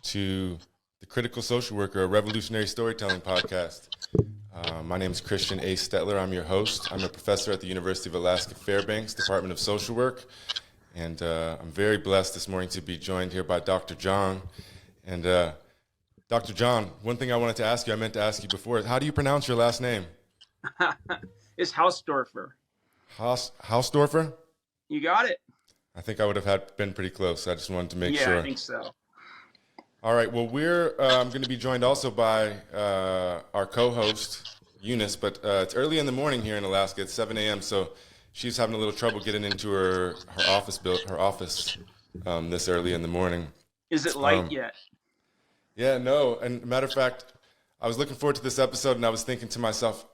to the Critical Social Worker, a revolutionary storytelling podcast. My name is Christian Ace Stettler. I'm your host. I'm a professor at the University of Alaska Fairbanks Department of Social Work. And I'm very blessed this morning to be joined here by Dr. John. And Dr. John, one thing I wanted to ask you, I meant to ask you before, is how do you pronounce your last name? It's Hausdoerffer. Hausdoerffer? You got it. I think I would have been pretty close. I just wanted to make sure. Yeah, I think so. All right. Well, we're going to be joined also by our co-host, Eunice, but it's early in the morning here in Alaska. It's 7 a.m., so she's having a little trouble getting into her office this early in the morning. Is it light yet? Yeah, no. And matter of fact, I was looking forward to this episode, and I was thinking to myself,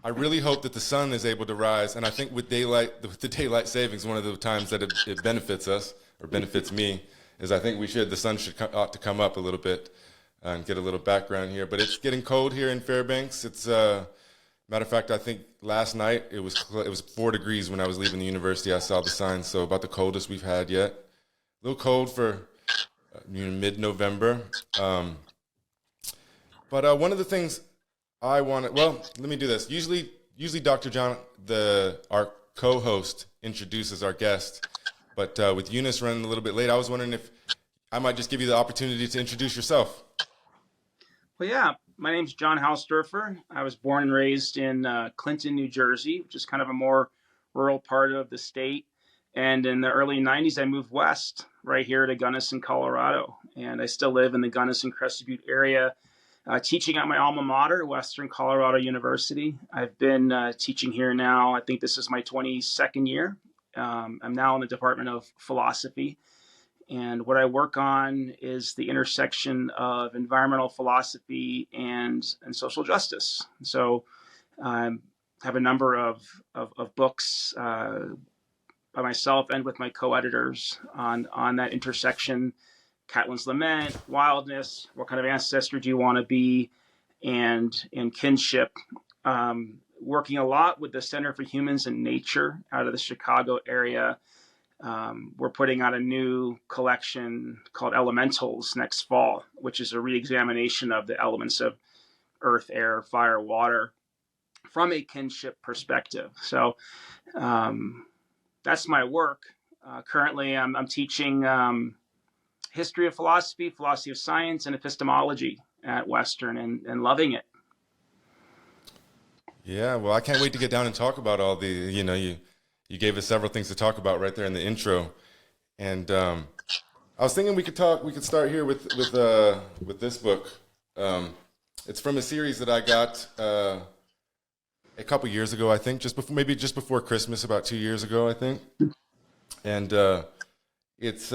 I really hope that the sun is able to rise. And I think with the daylight savings, one of the times that it benefits us or benefits me is I think the sun ought to come up a little bit and get a little background here. But it's getting cold here in Fairbanks. It's matter of fact, I think last night it was 4 degrees when I was leaving the university. I saw the signs, so about the coldest we've had yet. A little cold for mid-November. But one of the things let me do this. Usually Dr. John, our co-host, introduces our guest. But with Eunice running a little bit late, I was wondering if I might just give you the opportunity to introduce yourself. Well, yeah. My name's John Hausdoerffer. I was born and raised in Clinton, New Jersey, which is kind of a more rural part of the state. And in the early 90s, I moved west, right here to Gunnison, Colorado. And I still live in the Gunnison Crested Butte area, teaching at my alma mater, Western Colorado University. I've been teaching here now. I think this is my 22nd year. I'm now in the Department of Philosophy. And what I work on is the intersection of environmental philosophy and social justice. So I have a number of books by myself and with my co-editors on that intersection. Catlin's Lament, Wildness, What Kind of Ancestry Do You Want to Be, and Kinship. Working a lot with the Center for Humans and Nature out of the Chicago area. We're putting out a new collection called Elementals next fall, which is a re-examination of the elements of earth, air, fire, water from a kinship perspective. So that's my work. Currently, I'm teaching history of philosophy of science, and epistemology at Western, and loving it. Yeah, well, I can't wait to get down and talk about all the, you gave us several things to talk about right there in the intro. And I was thinking we could start here with this book. It's from a series that I got a couple years ago, I think, just before Christmas, about 2 years ago, I think. And it's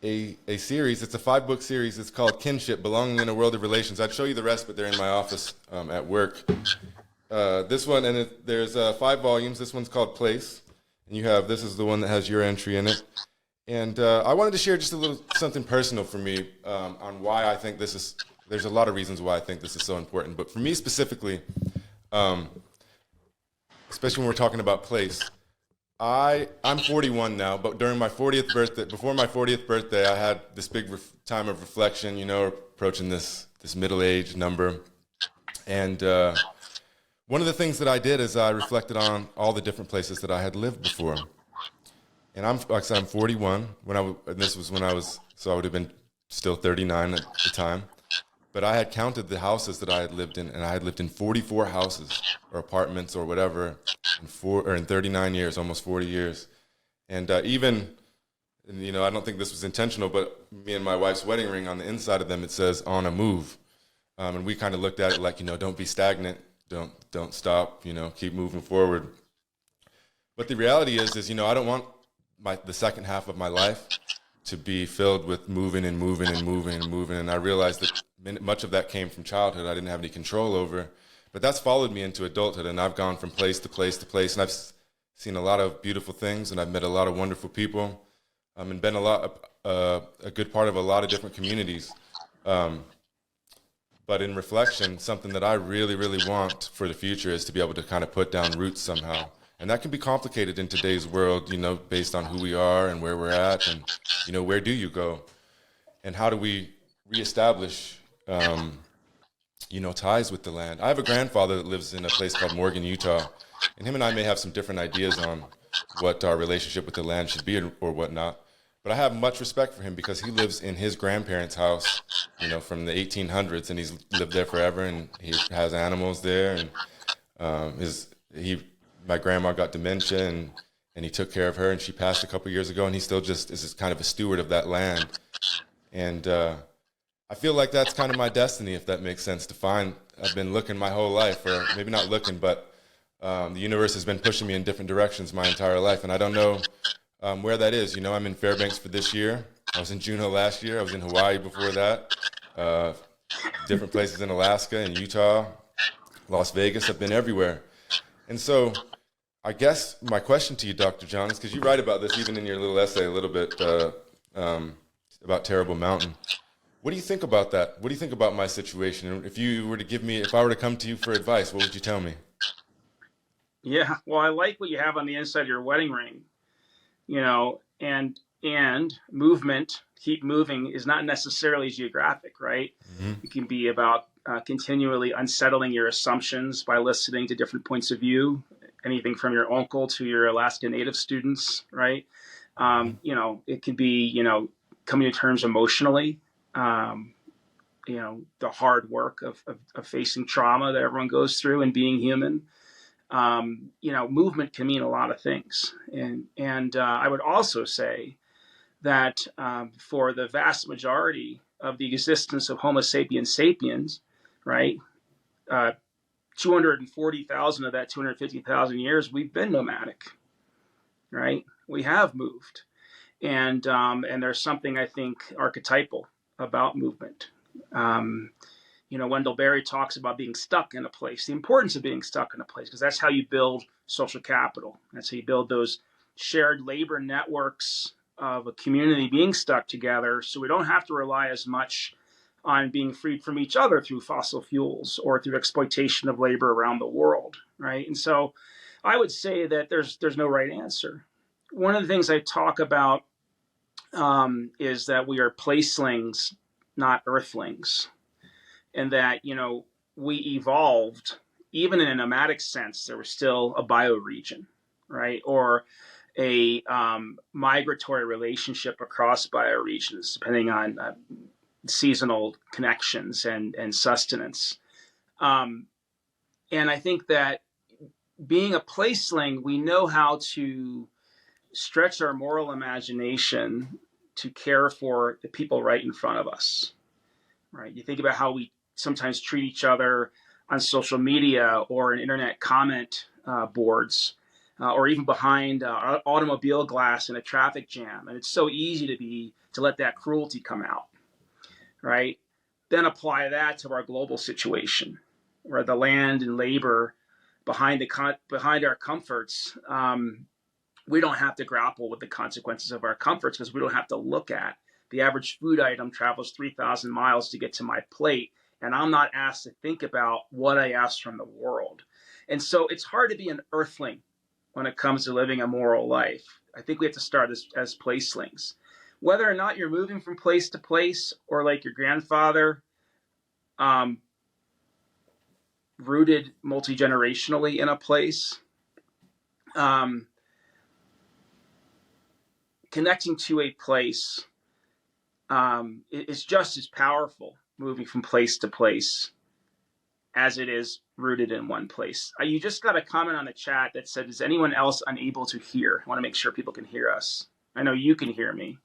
a series. It's a 5-book series. It's called Kinship: Belonging in a World of Relations. I'd show you the rest, but they're in my office at work. This one, and there's 5 volumes. This one's called Place, and this is the one that has your entry in it. And I wanted to share just a little something personal for me on why I think this is. There's a lot of reasons why I think this is so important, but for me specifically, especially when we're talking about place. I'm 41 now, but before my 40th birthday, I had this big time of reflection, approaching this middle-age number. And one of the things that I did is I reflected on all the different places that I had lived before. And I'm 41, so I would have been still 39 at the time. But I had counted the houses that I had lived in, and I had lived in 44 houses or apartments or whatever in 39 years, almost 40 years. And I don't think this was intentional, but me and my wife's wedding ring, on the inside of them, it says "on a move." And we kind of looked at it like, don't be stagnant, don't stop, keep moving forward. But the reality is I don't want the second half of my life to be filled with moving and moving and moving and moving. And I realized that much of that came from childhood I didn't have any control over. But that's followed me into adulthood, and I've gone from place to place to place, and I've seen a lot of beautiful things, and I've met a lot of wonderful people, and been a good part of a lot of different communities. But in reflection, something that I really, really want for the future is to be able to kind of put down roots somehow. And that can be complicated in today's world, based on who we are and where we're at and, where do you go? and how do we reestablish, ties with the land. I have a grandfather that lives in a place called Morgan, Utah, and him and I may have some different ideas on what our relationship with the land should be or whatnot. But I have much respect for him because he lives in his grandparents' house, from the 1800s, and he's lived there forever, and he has animals there, and my grandma got dementia, and he took care of her, and she passed a couple years ago, and he still just is kind of a steward of that land. And I feel like that's kind of my destiny, if that makes sense, to find. I've been looking my whole life, or maybe not looking, but the universe has been pushing me in different directions my entire life, and I don't know where that is. I'm in Fairbanks for this year. I was in Juneau last year. I was in Hawaii before that. Different places in Alaska and Utah, Las Vegas. I've been everywhere. And so I guess my question to you, Dr. John, is because you write about this even in your little essay a little bit about Terrible Mountain. What do you think about that? What do you think about my situation? If I were to come to you for advice, what would you tell me? Yeah, well, I like what you have on the inside of your wedding ring, and movement, keep moving, is not necessarily geographic, right? Mm-hmm. It can be about continually unsettling your assumptions by listening to different points of view, anything from your uncle to your Alaska Native students, right? It could be, coming to terms emotionally, the hard work of facing trauma that everyone goes through and being human. Movement can mean a lot of things. And I would also say that for the vast majority of the existence of Homo sapiens sapiens, right, 240,000 of that 250,000 years, we've been nomadic, right? We have moved. And there's something, I think, archetypal about movement. Wendell Berry talks about being stuck in a place, the importance of being stuck in a place, because that's how you build social capital. That's how you build those shared labor networks of a community being stuck together, so we don't have to rely as much on being freed from each other through fossil fuels or through exploitation of labor around the world, right? And so I would say that there's no right answer. One of the things I talk about is that we are placelings, not earthlings. And that, we evolved, even in a nomadic sense, there was still a bioregion, right? Or a migratory relationship across bioregions, depending on seasonal connections and sustenance. And I think that being a placeling, we know how to stretch our moral imagination to care for the people right in front of us, right? You think about how we sometimes treat each other on social media or in internet comment boards, or even behind automobile glass in a traffic jam. And it's so easy to let that cruelty come out, right? Then apply that to our global situation, where the land and labor behind our comforts, we don't have to grapple with the consequences of our comforts because we don't have to look at the average food item travels 3,000 miles to get to my plate, and I'm not asked to think about what I ask from the world. And so it's hard to be an earthling when it comes to living a moral life. I think we have to start as placelings. Whether or not you're moving from place to place, or like your grandfather, rooted multi-generationally in a place, connecting to a place is just as powerful moving from place to place as it is rooted in one place. You just got a comment on the chat that said, is anyone else unable to hear? I want to make sure people can hear us. I know you can hear me.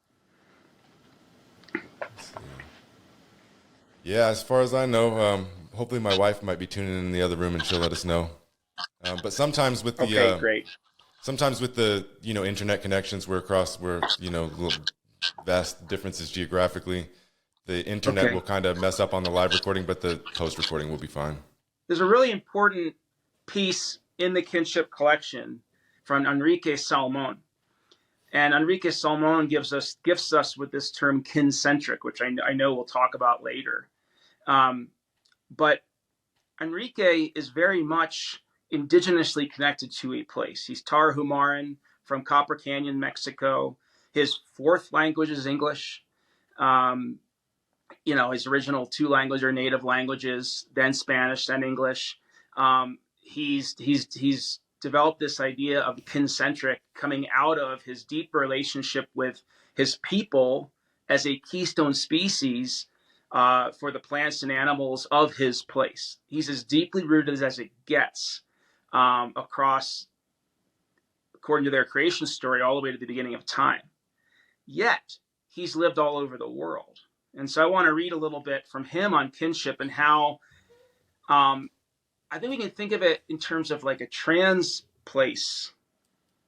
Yeah, as far as I know, hopefully my wife might be tuning in the other room and she'll let us know. But sometimes with the great. Sometimes with the internet connections, we're vast differences geographically. The internet will kind of mess up on the live recording, but the post recording will be fine. There's a really important piece in the Kinship collection from Enrique Salmon. And Enrique Salmon gifts us with this term kincentric, which I know we'll talk about later. But Enrique is very much indigenously connected to a place. He's Tarahumaren from Copper Canyon, Mexico. His fourth language is English. his original two language or native languages, then Spanish, then English. He's developed this idea of kincentric coming out of his deep relationship with his people as a keystone species for the plants and animals of his place. He's as deeply rooted as it gets across, according to their creation story, all the way to the beginning of time. Yet, he's lived all over the world. And so I want to read a little bit from him on kinship and how I think we can think of it in terms of like a trans-place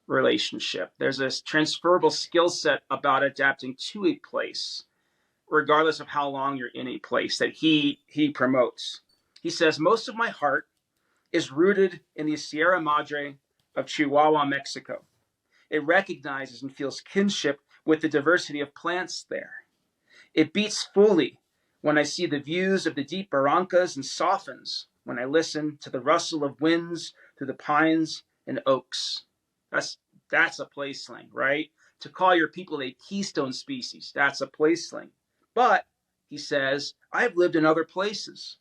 relationship. There's this transferable skill set about adapting to a place, regardless of how long you're in a place, that he promotes. He says, most of my heart is rooted in the Sierra Madre of Chihuahua, Mexico. It recognizes and feels kinship with the diversity of plants there. It beats fully when I see the views of the deep barrancas and softens when I listen to the rustle of winds through the pines and oaks. That's a placeling, right? To call your people a keystone species, that's a placeling. But, he says, I've lived in other places.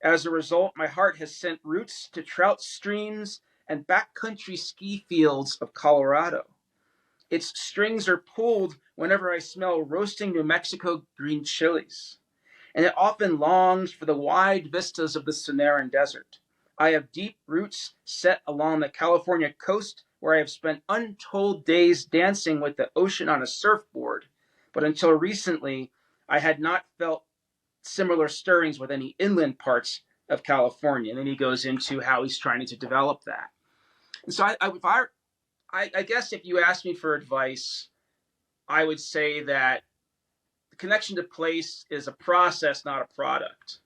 As a result, my heart has sent roots to trout streams and backcountry ski fields of Colorado. Its strings are pulled whenever I smell roasting New Mexico green chilies, and it often longs for the wide vistas of the Sonoran Desert. I have deep roots set along the California coast where I have spent untold days dancing with the ocean on a surfboard, but until recently, I had not felt similar stirrings with any inland parts of California. And then he goes into how he's trying to develop that. And so I guess if you ask me for advice, I would say that the connection to place is a process, not a product,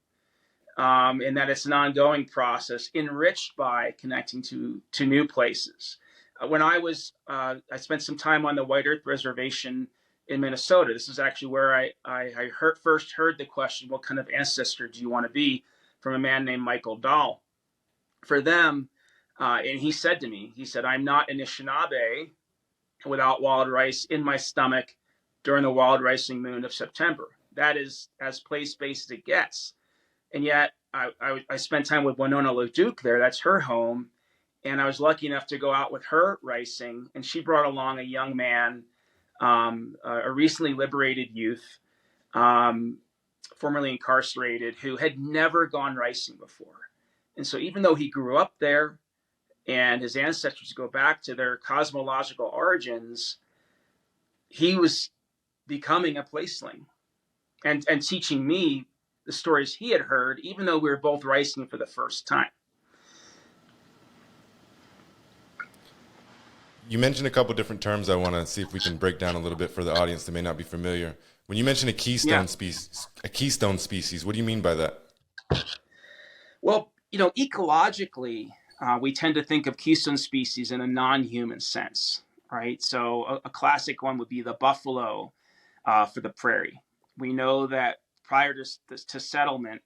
and that it's an ongoing process enriched by connecting to new places. When I spent some time on the White Earth Reservation in Minnesota. This is actually where I first heard the question, what kind of ancestor do you want to be, from a man named Michael Dahl. For them, and he said to me, I'm not Anishinaabe without wild rice in my stomach during the wild ricing moon of September. That is as place-based as it gets. And yet I spent time with Winona LaDuke there. That's her home. And I was lucky enough to go out with her ricing. And she brought along a young man, a recently liberated youth, formerly incarcerated, who had never gone ricing before. And so even though he grew up there and his ancestors go back to their cosmological origins, he was becoming a placeling and teaching me the stories he had heard, even though we were both ricing for the first time. You mentioned a couple different terms I want to see if we can break down a little bit for the audience that may not be familiar. When you mention a keystone species, what do you mean by that? Well, ecologically, we tend to think of keystone species in a non-human sense, right? So a classic one would be the buffalo for the prairie. We know that prior to settlement,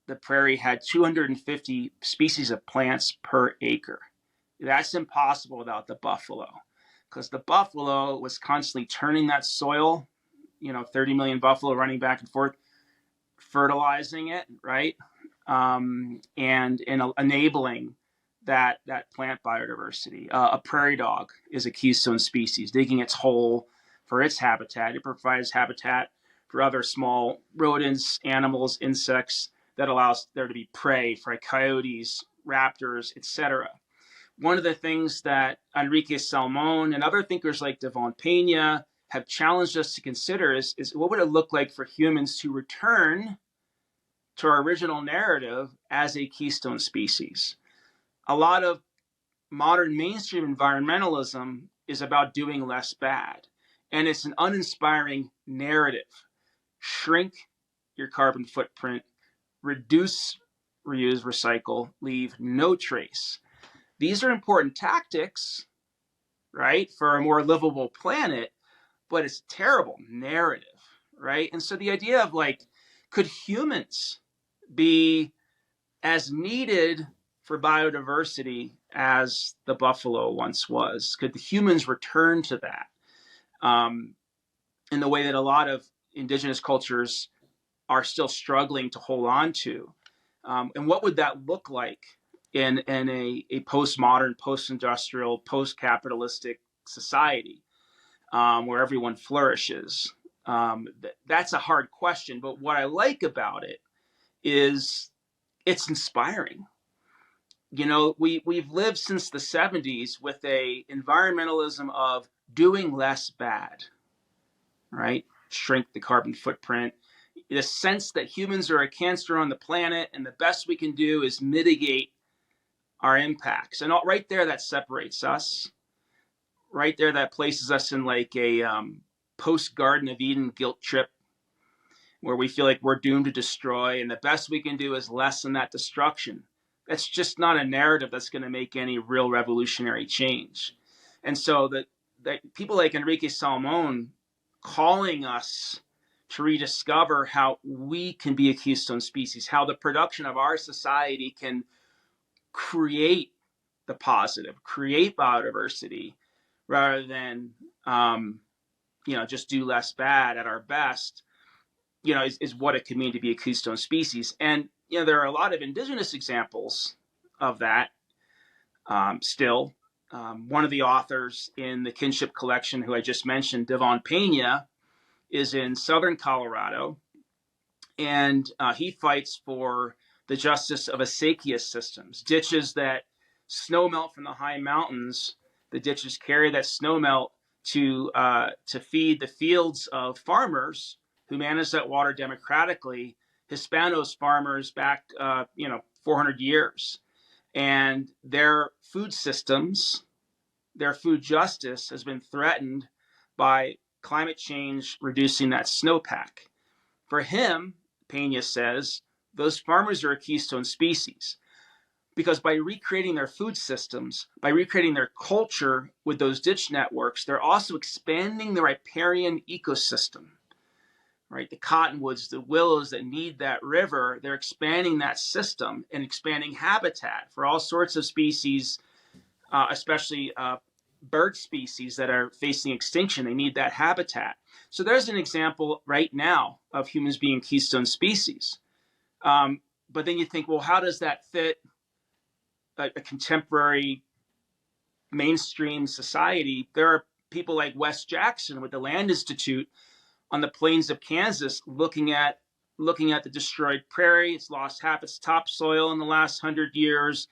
the prairie had 250 species of plants per acre. That's impossible without the buffalo, because the buffalo was constantly turning that soil, 30 million buffalo running back and forth, fertilizing it, right? And enabling that plant biodiversity. A prairie dog is a keystone species, digging its hole for its habitat. It provides habitat for other small rodents, animals, insects that allows there to be prey for coyotes, raptors, etc. One of the things that Enrique Salmon and other thinkers like Devon Pena have challenged us to consider is what would it look like for humans to return to our original narrative as a keystone species. A lot of modern mainstream environmentalism is about doing less bad, and it's an uninspiring narrative. Shrink your carbon footprint, reduce, reuse, recycle, leave no trace. These are important tactics, right, for a more livable planet, but it's a terrible narrative, right? And so the idea of could humans be as needed for biodiversity as the buffalo once was? Could the humans return to that in the way that a lot of indigenous cultures are still struggling to hold on to. And what would that look like in a postmodern, post-industrial, post-capitalistic society where everyone flourishes? That's a hard question, but what I like about it is it's inspiring. You know, we've lived since the 70s with a environmentalism of doing less bad, right? Shrink the carbon footprint. The sense that humans are a cancer on the planet and the best we can do is mitigate our impacts. And right there, that separates us. Right there, that places us in like a post-Garden of Eden guilt trip where we feel like we're doomed to destroy and the best we can do is lessen that destruction. That's just not a narrative that's going to make any real revolutionary change. And so that people like Enrique Salmon calling us to rediscover how we can be a keystone species, how the production of our society can create the positive, create biodiversity, rather than just do less bad at our best, is what it can mean to be a keystone species. And there are a lot of indigenous examples of that still. One of the authors in the Kinship collection, who I just mentioned, Devon Pena, is in southern Colorado, and he fights for the justice of acequias systems, ditches that snow melt from the high mountains. The ditches carry that snow melt to feed the fields of farmers who manage that water democratically, Hispanos farmers back 400 years. And their food systems, their food justice has been threatened by climate change reducing that snowpack. For him, Pena says, those farmers are a keystone species because by recreating their food systems, by recreating their culture with those ditch networks, they're also expanding the riparian ecosystem, right? The cottonwoods, the willows that need that river, they're expanding that system and expanding habitat for all sorts of species, especially bird species that are facing extinction. They need that habitat. So there's an example right now of humans being keystone species. But then you think, well, how does that fit a contemporary mainstream society? There are people like Wes Jackson with the Land Institute on the plains of Kansas looking at the destroyed prairie. It's lost half its topsoil in the last 100 years.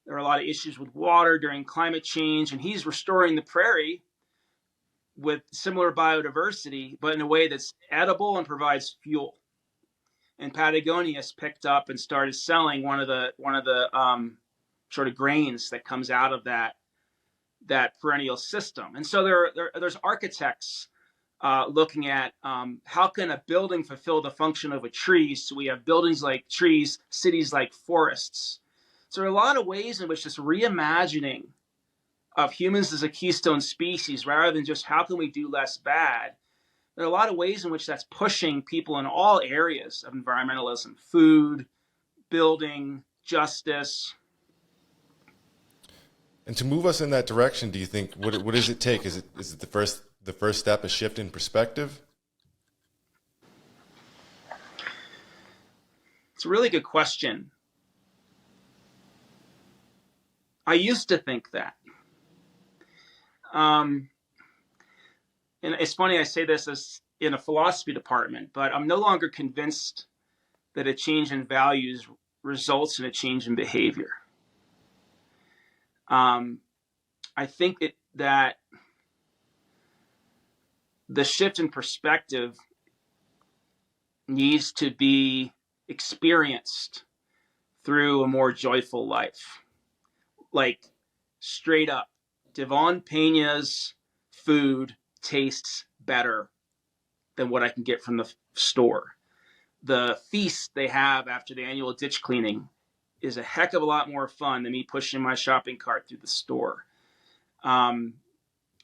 There are a lot of issues with water during climate change, and he's restoring the prairie with similar biodiversity, but in a way that's edible and provides fuel. And Patagonia has picked up and started selling one of the sort of grains that comes out of that perennial system. And so there's architects looking at how can a building fulfill the function of a tree. So we have buildings like trees, cities like forests. So there are a lot of ways in which this reimagining of humans as a keystone species, rather than just how can we do less bad, there are a lot of ways in which that's pushing people in all areas of environmentalism: food, building, justice. And to move us in that direction, do you think what does it take? Is it the first step a shift in perspective? It's a really good question. I used to think that. And it's funny I say this as in a philosophy department, but I'm no longer convinced that a change in values results in a change in behavior. I think that the shift in perspective needs to be experienced through a more joyful life. Like, straight up, Devon Pena's food tastes better than what I can get from the store. The feast they have after the annual ditch cleaning is a heck of a lot more fun than me pushing my shopping cart through the store.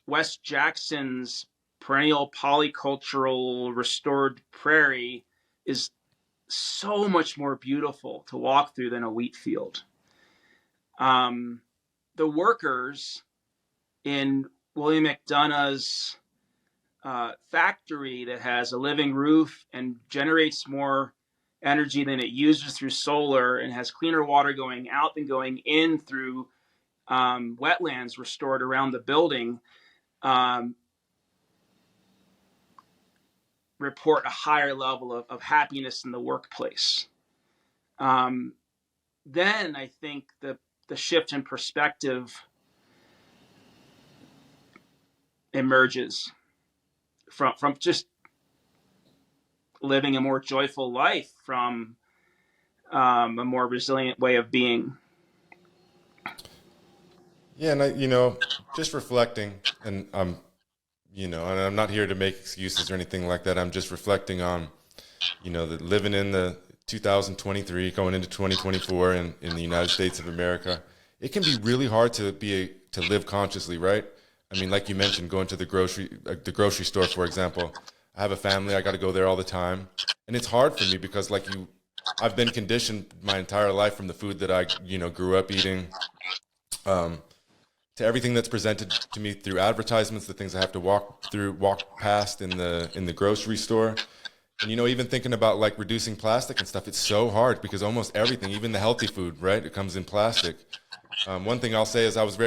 Wes Jackson's perennial polycultural restored prairie is so much more beautiful to walk through than a wheat field. The workers in William McDonough's factory that has a living roof and generates more energy than it uses through solar and has cleaner water going out than going in through wetlands restored around the building, report a higher level of happiness in the workplace. Then I think the shift in perspective emerges from just living a more joyful life, from a more resilient way of being. Yeah, and I just reflecting, and and I'm not here to make excuses or anything like that. I'm just reflecting on, that living in the 2023, going into 2024 in the United States of America, it can be really hard to live consciously, right? I mean, like you mentioned, going to the grocery store, for example. I have a family, I got to go there all the time, and it's hard for me because, I've been conditioned my entire life from the food that I, grew up eating. To everything that's presented to me through advertisements, the things I have to walk past in the grocery store. And even thinking about reducing plastic and stuff, it's so hard because almost everything, even the healthy food, right, it comes in plastic. One thing I'll say is I was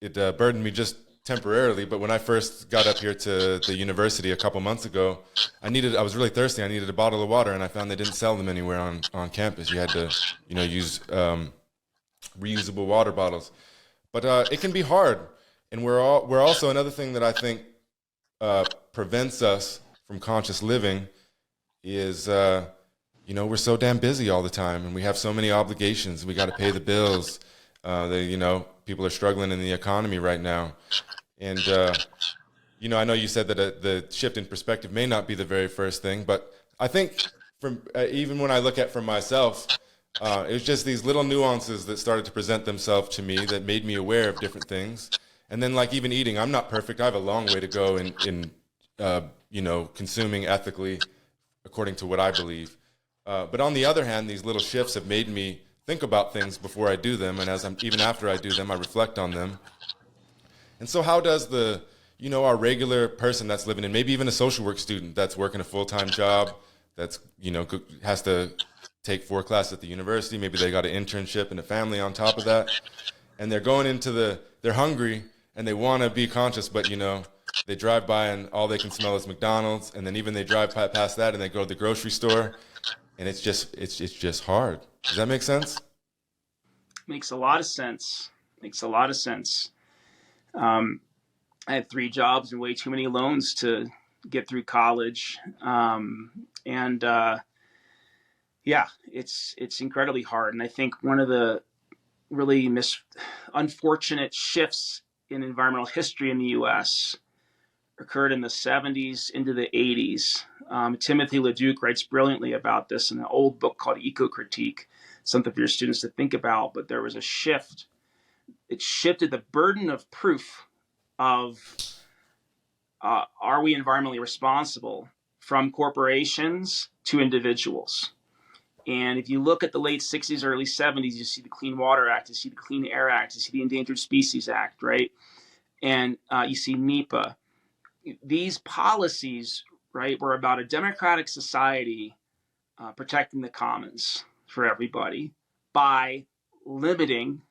it burdened me just temporarily, but when I first got up here to the university a couple months ago, I was really thirsty. I needed a bottle of water, and I found they didn't sell them anywhere on campus. You had to, use reusable water bottles. But it can be hard, and we're also another thing that I think prevents us from conscious living is we're so damn busy all the time, and we have so many obligations. We got to pay the bills. People are struggling in the economy right now, and I know you said that the shift in perspective may not be the very first thing, but I think from even when I look at for myself. It was just these little nuances that started to present themselves to me that made me aware of different things. And then, even eating, I'm not perfect. I have a long way to go in consuming ethically according to what I believe. But on the other hand, these little shifts have made me think about things before I do them. And even after I do them, I reflect on them. And so how does our regular person that's living in, maybe even a social work student that's working a full-time job, that's, has to take 4 classes at the university, maybe they got an internship and a family on top of that, and they're going they're hungry and they want to be conscious, but they drive by and all they can smell is McDonald's, and then even they drive past that and they go to the grocery store, and it's just hard. Does that make sense? Makes a lot of sense. Makes a lot of sense. I had 3 jobs and way too many loans to get through college. Yeah, it's incredibly hard. And I think one of the really unfortunate shifts in environmental history in the U.S. occurred in the 70s into the 80s. Timothy LeDuc writes brilliantly about this in an old book called Eco-Critique, something for your students to think about. But there was a shift. It shifted the burden of proof of are we environmentally responsible from corporations to individuals. And if you look at the late 60s, early 70s, you see the Clean Water Act, you see the Clean Air Act, you see the Endangered Species Act, right? And you see NEPA. These policies, right, were about a democratic society protecting the commons for everybody by limiting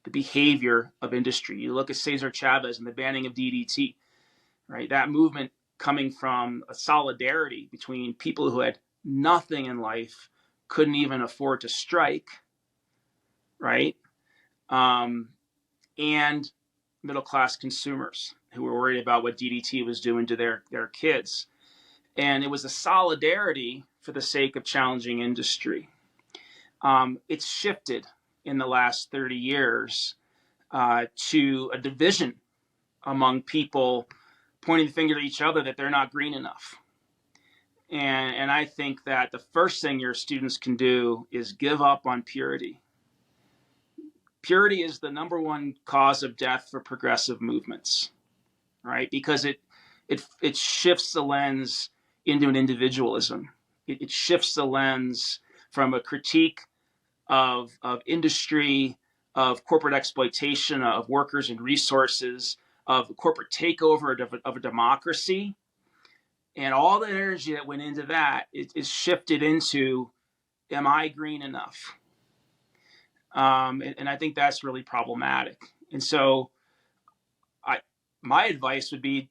the behavior of industry. You look at Cesar Chavez and the banning of DDT, right? That movement coming from a solidarity between people who had nothing in life, couldn't even afford to strike, right? And middle-class consumers who were worried about what DDT was doing to their kids. And it was a solidarity for the sake of challenging industry. It's shifted in the last 30 years to a division among people pointing the finger at each other that they're not green enough. And I think that the first thing your students can do is give up on purity. Purity is the number one cause of death for progressive movements, right? Because it shifts the lens into an individualism. It shifts the lens from a critique of industry, of corporate exploitation of workers and resources, of corporate takeover of a democracy. And all the energy that went into that is shifted into, am I green enough? And I think that's really problematic. And so my advice would be,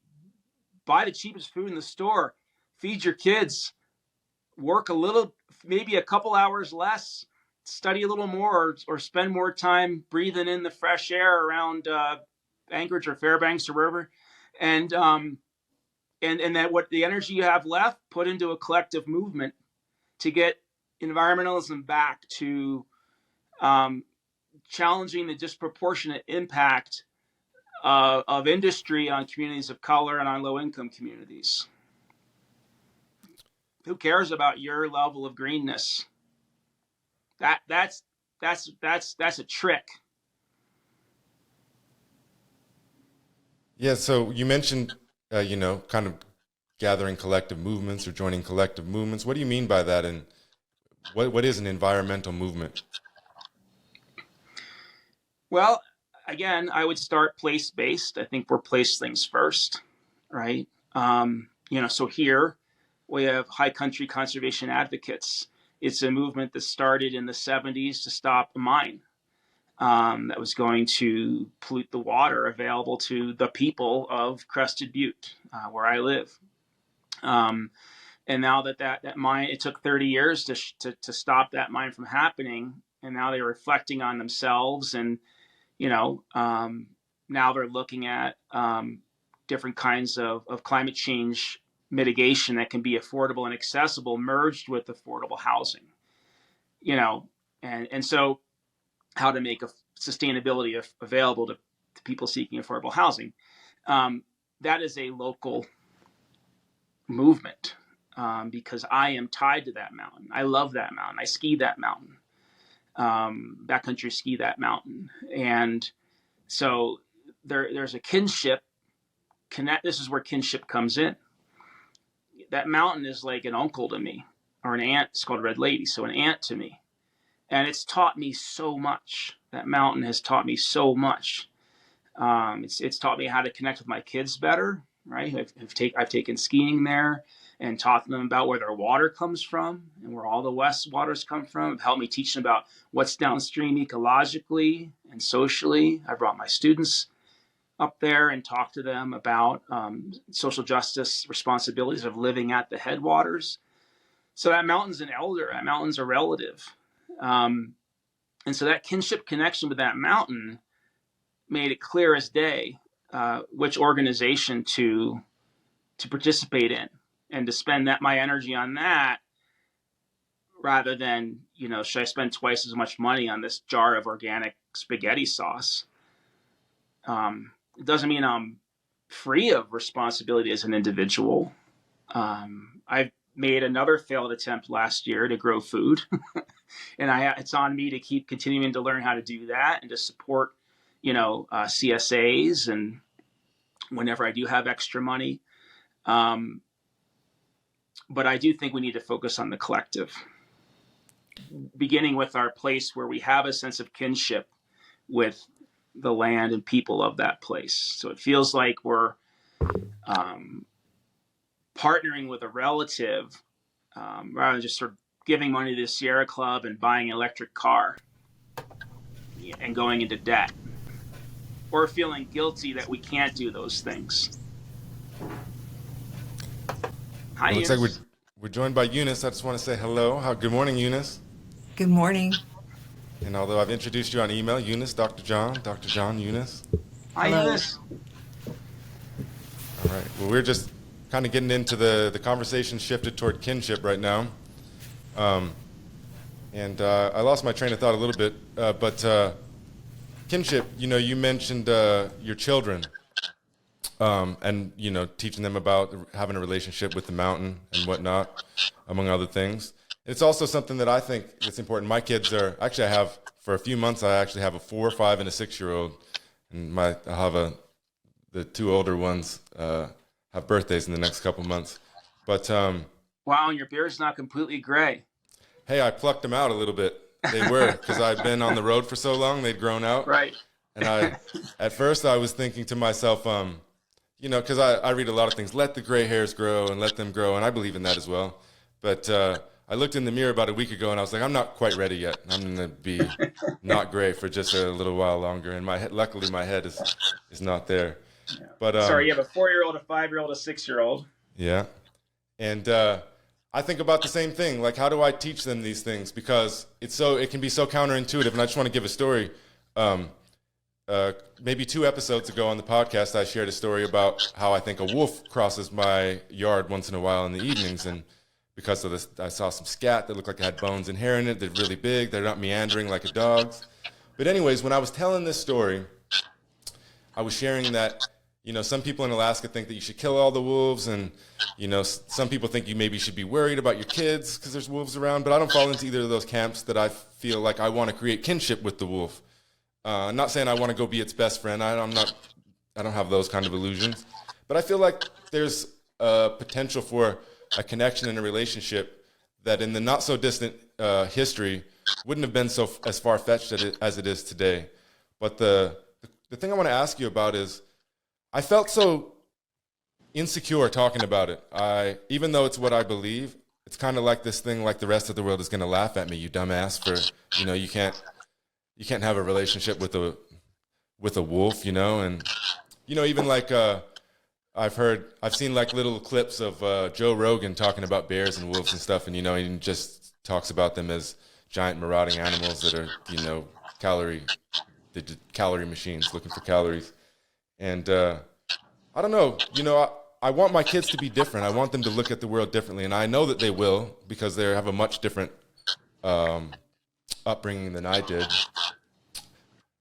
buy the cheapest food in the store, feed your kids, work a little, maybe a couple hours less, study a little more, or spend more time breathing in the fresh air around Anchorage or Fairbanks or wherever. And that what the energy you have left, put into a collective movement to get environmentalism back to challenging the disproportionate impact of industry on communities of color and on low-income communities. Who cares about your level of greenness? That's a trick. Yeah. So you mentioned, kind of gathering collective movements or joining collective movements. What do you mean by that? And what is an environmental movement? Well, again, I would start place-based. I think we're place things first, right? So here we have High Country Conservation Advocates. It's a movement that started in the 70s to stop a mine that was going to pollute the water available to the people of Crested Butte, where I live. And now that mine, it took 30 years to stop that mine from happening. And now they're reflecting on themselves, and now they're looking at different kinds of climate change mitigation that can be affordable and accessible, merged with affordable housing. And so how to make sustainability available to people seeking affordable housing. That is a local movement because I am tied to that mountain. I love that mountain. I ski that mountain. Backcountry ski that mountain. And so there's a kinship connect. This is where kinship comes in. That mountain is like an uncle to me, or an aunt. It's called Red Lady. So an aunt to me. And it's taught me so much. That mountain has taught me so much. It's taught me how to connect with my kids better, right? I've taken skiing there and taught them about where their water comes from and where all the West waters come from. It helped me teach them about what's downstream ecologically and socially. I brought my students up there and talked to them about social justice responsibilities of living at the headwaters. So that mountain's an elder, that mountain's a relative. And so that kinship connection with that mountain made it clear as day which organization to participate in, and to spend my energy on that rather than, should I spend twice as much money on this jar of organic spaghetti sauce? It doesn't mean I'm free of responsibility as an individual. I've made another failed attempt last year to grow food. And it's on me to keep continuing to learn how to do that and to support, CSAs and whenever I do have extra money. But I do think we need to focus on the collective, beginning with our place where we have a sense of kinship with the land and people of that place. So it feels like we're partnering with a relative rather than just sort of giving money to the Sierra Club and buying an electric car and going into debt, or feeling guilty that we can't do those things. Hi, Well, looks Eunice. like we're joined by Eunice. I just want to say hello. Good morning, Eunice. Good morning. And although I've introduced you on email, Eunice, Dr. John, Eunice. Hi, Hello. Eunice. All right. Well, we're just kind of getting into the conversation shifted toward kinship right now. And I lost my train of thought a little bit, but kinship, you mentioned your children and, teaching them about having a relationship with the mountain and whatnot, among other things. It's also something that I think is important. My kids for a few months, I actually have a 4, 5, and a 6-year-old. And the 2 older ones have birthdays in the next couple months. But Wow, and your beard's not completely gray. hey, I plucked them out a little bit. They were, because I've been on the road for so long, they'd grown out. Right. And at first I was thinking to myself, because I read a lot of things, let the gray hairs grow and let them grow. And I believe in that as well. But I looked in the mirror about a week ago and I was like, I'm not quite ready yet. I'm going to be not gray for just a little while longer. And luckily my head is not there. Yeah. But sorry, you have a 4-year-old, a 5-year-old, a 6-year-old. Yeah. And I think about the same thing. Like, how do I teach them these things? Because it can be so counterintuitive. And I just want to give a story. Maybe 2 episodes ago on the podcast, I shared a story about how I think a wolf crosses my yard once in a while in the evenings. And because of this, I saw some scat that looked like it had bones and hair in it. They're really big. They're not meandering like a dog's. But anyways, when I was telling this story, I was sharing that, some people in Alaska think that you should kill all the wolves. And, some people think you maybe should be worried about your kids because there's wolves around. But I don't fall into either of those camps that I feel like I want to create kinship with the wolf. I'm not saying I want to go be its best friend. I don't have those kind of illusions. But I feel like there's a potential for a connection and a relationship that in the not so distant history wouldn't have been as far-fetched as it is today. But the thing I want to ask you about is, I felt so insecure talking about it. Even though it's what I believe, it's kind of like this thing, like the rest of the world is going to laugh at me, you dumbass, for you can't have a relationship with a wolf, and even like I've seen like little clips of Joe Rogan talking about bears and wolves and stuff, and he just talks about them as giant marauding animals that are calorie machines looking for calories. And I don't know, I want my kids to be different. I want them to look at the world differently, and I know that they will because they have a much different upbringing than I did.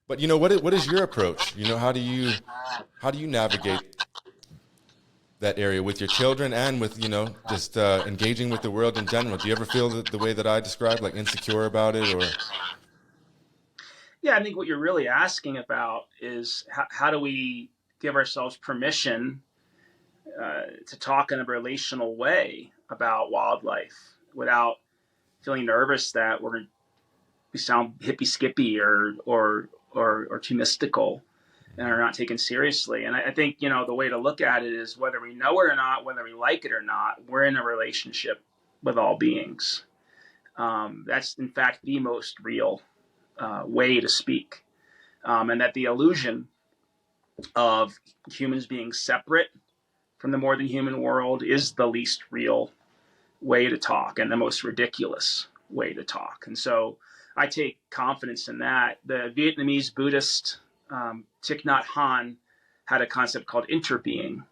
But what is your approach? How do you navigate that area with your children and with just engaging with the world in general? Do you ever feel the way that I described, like insecure about it, or? Yeah, I think what you're really asking about is how do we give ourselves permission to talk in a relational way about wildlife without feeling nervous that we sound hippy skippy or too mystical and are not taken seriously. And I think the way to look at it is, whether we know it or not, whether we like it or not, we're in a relationship with all beings. That's in fact the most real way to speak, and that the illusion of humans being separate from the more than human world is the least real way to talk and the most ridiculous way to talk. And so I take confidence in that. The Vietnamese Buddhist Thich Nhat Hanh had a concept called interbeing.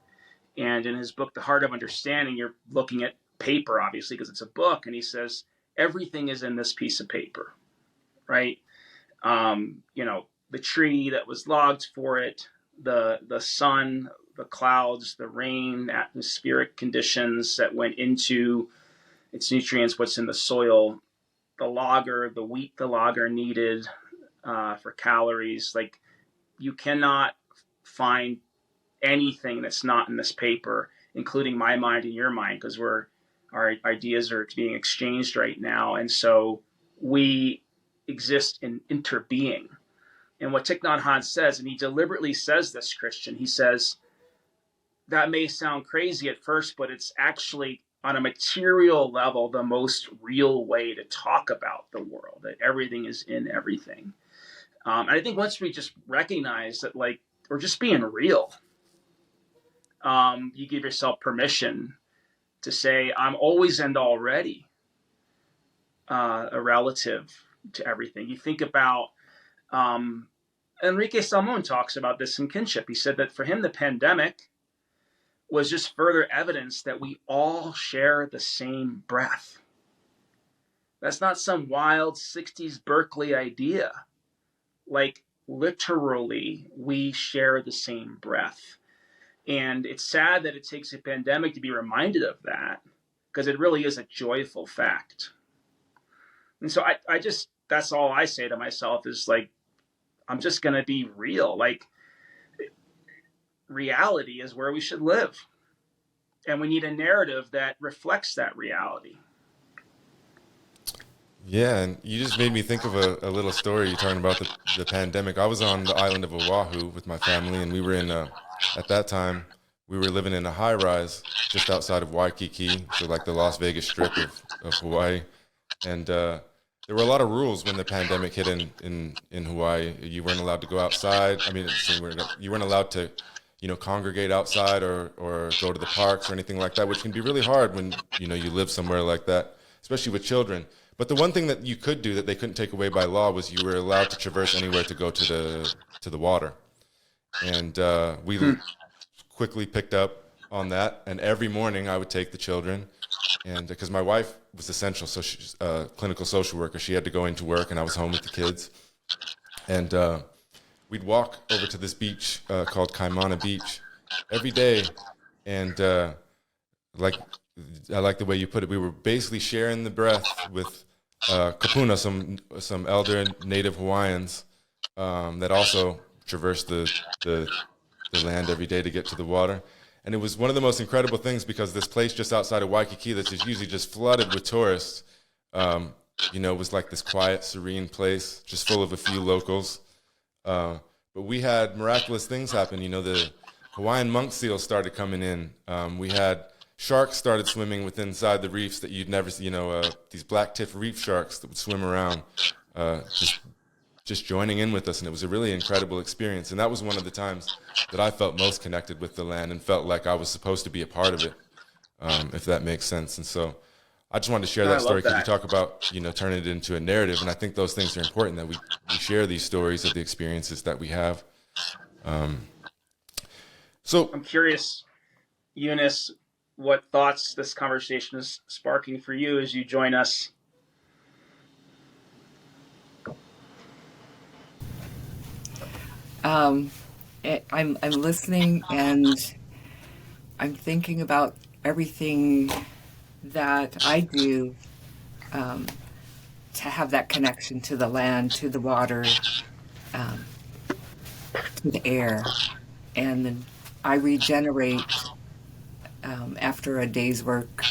And in his book, The Heart of Understanding, you're looking at paper, obviously, because it's a book. And he says, everything is in this piece of paper, right? The tree that was logged for it, the sun, the clouds, the rain, atmospheric conditions that went into its nutrients, what's in the soil, the logger, the wheat the logger needed for calories. Like, you cannot find anything that's not in this paper, including my mind and your mind, because our ideas are being exchanged right now. And so we exist in interbeing. And what Thich Nhat Hanh says, and he deliberately says this, Christian, he says, that may sound crazy at first, but it's actually on a material level the most real way to talk about the world, that everything is in everything. And I think once we just recognize that, like, we're just being real, you give yourself permission to say, I'm always and already a relative to everything. You think about, Enrique Salmon talks about this in Kinship. He said that for him, the pandemic was just further evidence that we all share the same breath. That's not some wild 60s Berkeley idea. Like, literally, we share the same breath. And it's sad that it takes a pandemic to be reminded of that, because it really is a joyful fact. And so I just, that's all I say to myself is, like, I'm just going to be real. Like, reality is where we should live. And we need a narrative that reflects that reality. Yeah, and you just made me think of a little story. You're talking about the pandemic. I was on the island of Oahu with my family, and we were in at that time, we were living in a high rise just outside of Waikiki, so like the Las Vegas Strip of Hawaii. And there were a lot of rules when the pandemic hit in Hawaii. You weren't allowed to go outside. I mean, so you weren't allowed to, congregate outside or go to the parks or anything like that, which can be really hard when, you live somewhere like that, especially with children. But the one thing that you could do that they couldn't take away by law was you were allowed to traverse anywhere to go to the water. And we Hmm. quickly picked up on that. And every morning I would take the children, and because my wife was essential, so she's a clinical social worker, she had to go into work, and I was home with the kids. And we'd walk over to this beach called Kaimana Beach every day, and like I like the way you put it. We were basically sharing the breath with kapuna, some elder Native Hawaiians that also traverse the land every day to get to the water. And it was one of the most incredible things because this place just outside of Waikiki that's just usually just flooded with tourists, um, was like this quiet, serene place, just full of a few locals. Uh, but we had miraculous things happen. The Hawaiian monk seals started coming in. We had sharks started swimming within inside the reefs that you'd never see. These black tip reef sharks that would swim around, just joining in with us, and it was a really incredible experience. And that was one of the times that I felt most connected with the land and felt like I was supposed to be a part of it, if that makes sense. And so I just wanted to share I that love story because you that. talk about, turning it into a narrative. And I think those things are important, that we share these stories of the experiences that we have. Um, so, I'm curious, Eunice, what thoughts this conversation is sparking for you as you join us. Um, I'm listening and I'm thinking about everything that I do um, to have that connection to the land, to the water, um, to the air, and then I regenerate after a day's work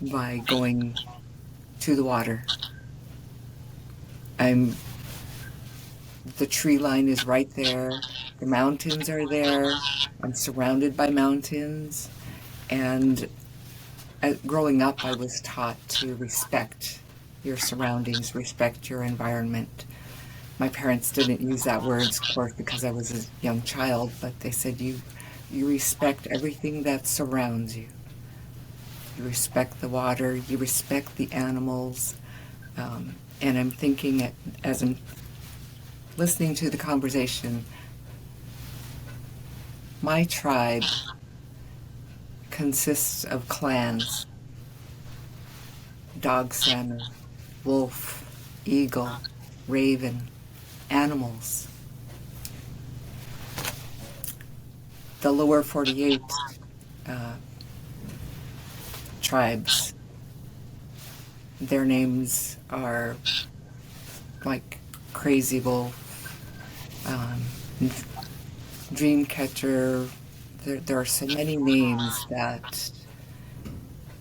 by going to the water. I'm the tree line is right there. The mountains are there. I'm surrounded by mountains, and growing up, I was taught to respect your surroundings, respect your environment. My parents didn't use that word, of course, because I was a young child, but they said you respect everything that surrounds you. You respect the water, you respect the animals. And I'm thinking, as I'm listening to the conversation, my tribe consists of clans: dog, salmon, wolf, eagle, raven, animals. The lower 48 uh, tribes, their names are like Crazy Wolf, um, Dreamcatcher. There are so many names that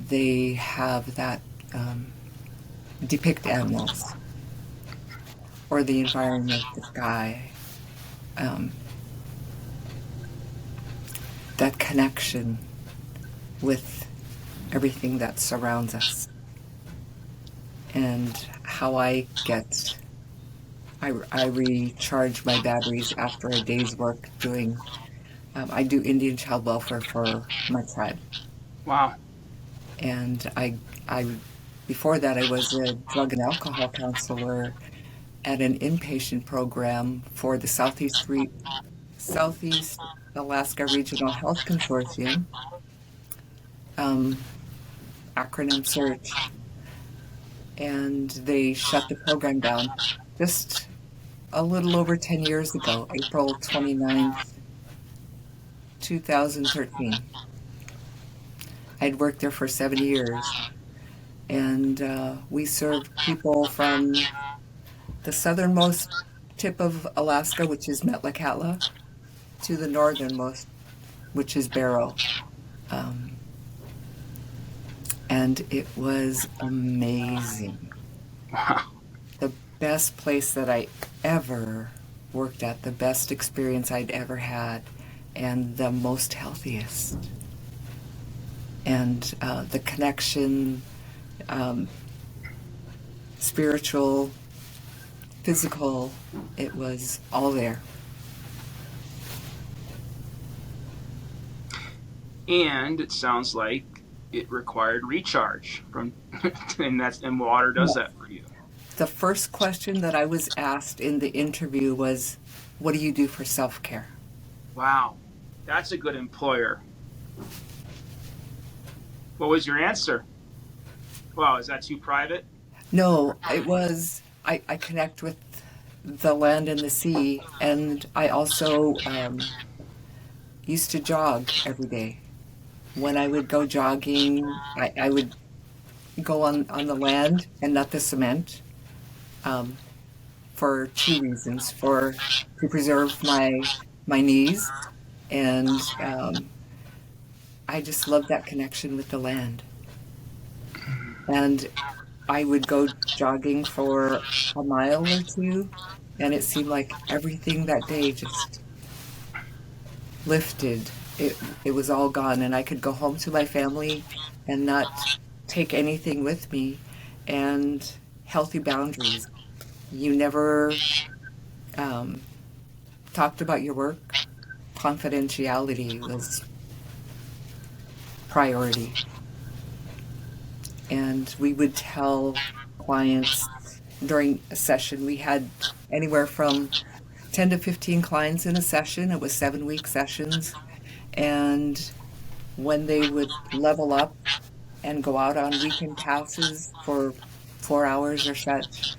they have that depict animals or the environment, the sky, um, that connection with everything that surrounds us. And how I recharge my batteries after a day's work doing, I do Indian child welfare for my tribe. Wow. And I, before that, I was a drug and alcohol counselor at an inpatient program for the Southeast Alaska Regional Health Consortium, um, acronym search, and they shut the program down just a little over 10 years ago, April 29th, 2013. I'd worked there for 7 years, and we served people from the southernmost tip of Alaska, which is Metlakatla, to the northernmost, which is Barrow. Um, and it was amazing. Wow. The best place that I ever worked at, the best experience I'd ever had, and the most healthiest. And the connection, spiritual, physical, it was all there. And it sounds like it required recharge from, and water does that for you. The first question that I was asked in the interview was, what do you do for self-care? Wow, that's a good employer. What was your answer? Wow, is that too private? No, it was, I connect with the land and the sea, and I also used to jog every day. When I would go jogging, I would go on the land and not the cement, for two reasons: to preserve my knees, and I just love that connection with the land. And I would go jogging for a mile or two, and it seemed like everything that day just lifted. It was all gone, and I could go home to my family and not take anything with me. And healthy boundaries. You never talked about your work. Confidentiality was priority. And we would tell clients during a session, we had anywhere from 10 to 15 clients in a session. It was 7-week sessions. And when they would level up and go out on weekend passes for 4 hours or such,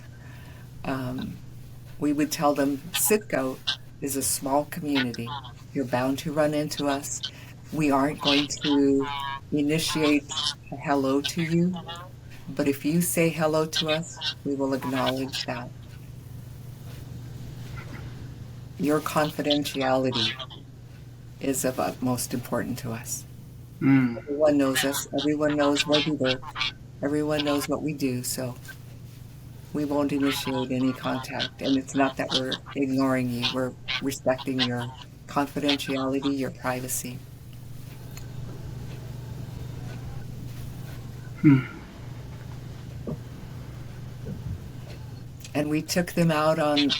we would tell them, Sitgo is a small community. You're bound to run into us. We aren't going to initiate a hello to you, but if you say hello to us, we will acknowledge that. Your confidentiality is of utmost importance to us. Everyone knows us. Everyone knows where we work. Everyone knows what we do, so we won't initiate any contact. And it's not that we're ignoring you. We're respecting your confidentiality, your privacy. And we took them out on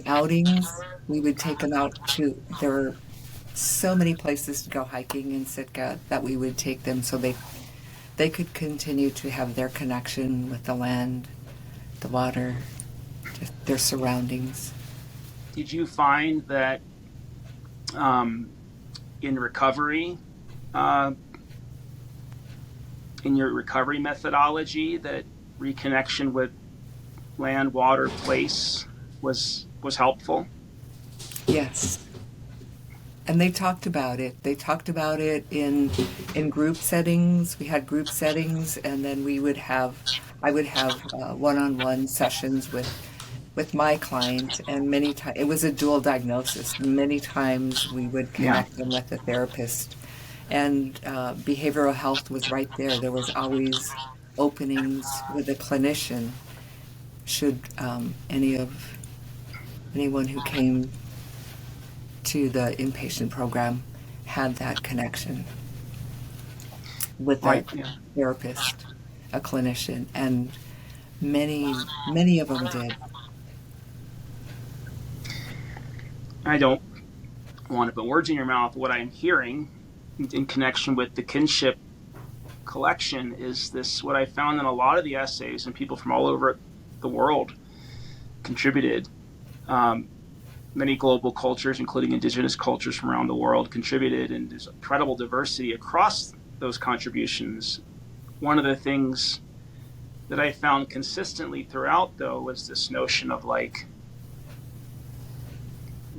outings. We would take them out to, there were so many places to go hiking in Sitka that we would take them so they could continue to have their connection with the land, the water, just their surroundings. Did you find that in recovery, in your recovery methodology, that reconnection with land, water, place was helpful? Yes. And they talked about it. They talked about it in group settings. We had group settings, and then I would have one-on-one sessions with my client, and many times it was a dual diagnosis. Many times we would connect them with a therapist, and behavioral health was right there. There was always openings with a clinician should anyone who came to the inpatient program had that connection with a therapist, a clinician, and many of them did. I don't want to put words in your mouth. What I'm hearing in connection with the kinship collection is this, what I found in a lot of the essays, and people from all over the world contributed. Many global cultures, including indigenous cultures from around the world, contributed, and there's incredible diversity across those contributions. One of the things that I found consistently throughout, though, was this notion of like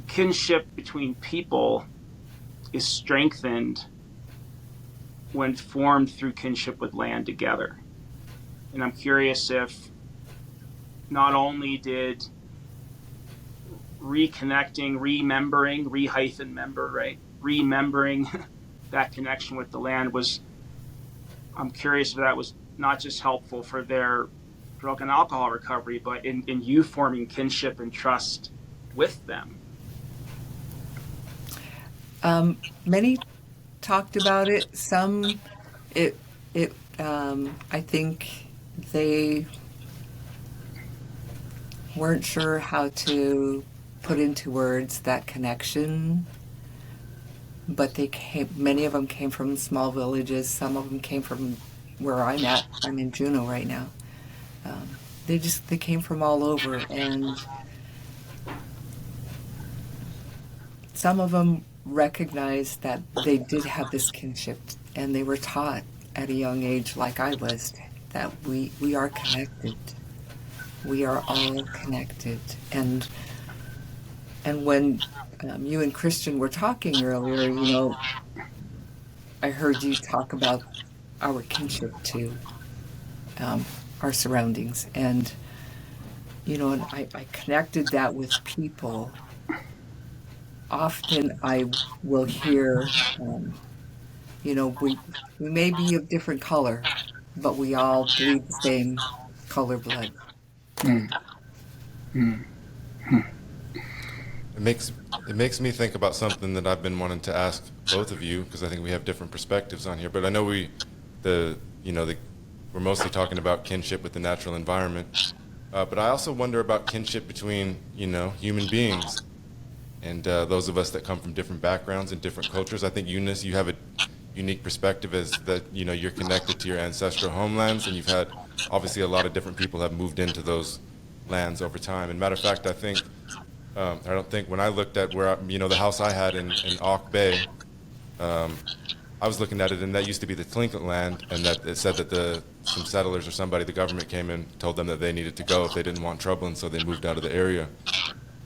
kinship between people is strengthened when formed through kinship with land together. And I'm curious if not only did reconnecting, remembering, re-member, right? Remembering that connection with the land was, I'm curious if that was not just helpful for their drug and alcohol recovery, but in you forming kinship and trust with them? Many talked about it. Some, I think they weren't sure how to put into words that connection, but many of them came from small villages. Some of them came from where I'm at. I'm in Juneau right now. They came from all over, and some of them recognized that they did have this kinship, and they were taught at a young age, like I was, that we are connected. We are all connected. And when you and Christian were talking earlier, I heard you talk about our kinship to our surroundings. And, and I connected that with people. Often I will hear, we may be of different color, but we all bleed the same color blood. Mm. Mm. It makes me think about something that I've been wanting to ask both of you, because I think we have different perspectives on here. But I know we're mostly talking about kinship with the natural environment. But I also wonder about kinship between human beings and those of us that come from different backgrounds and different cultures. I think Eunice, you have a unique perspective as that you're connected to your ancestral homelands, and you've had obviously a lot of different people have moved into those lands over time. And matter of fact, I don't think when I looked at where the house I had in Auk Bay, I was looking at it, and that used to be the Tlingit land, and that it said that some settlers or somebody, the government came and told them that they needed to go if they didn't want trouble, and so they moved out of the area.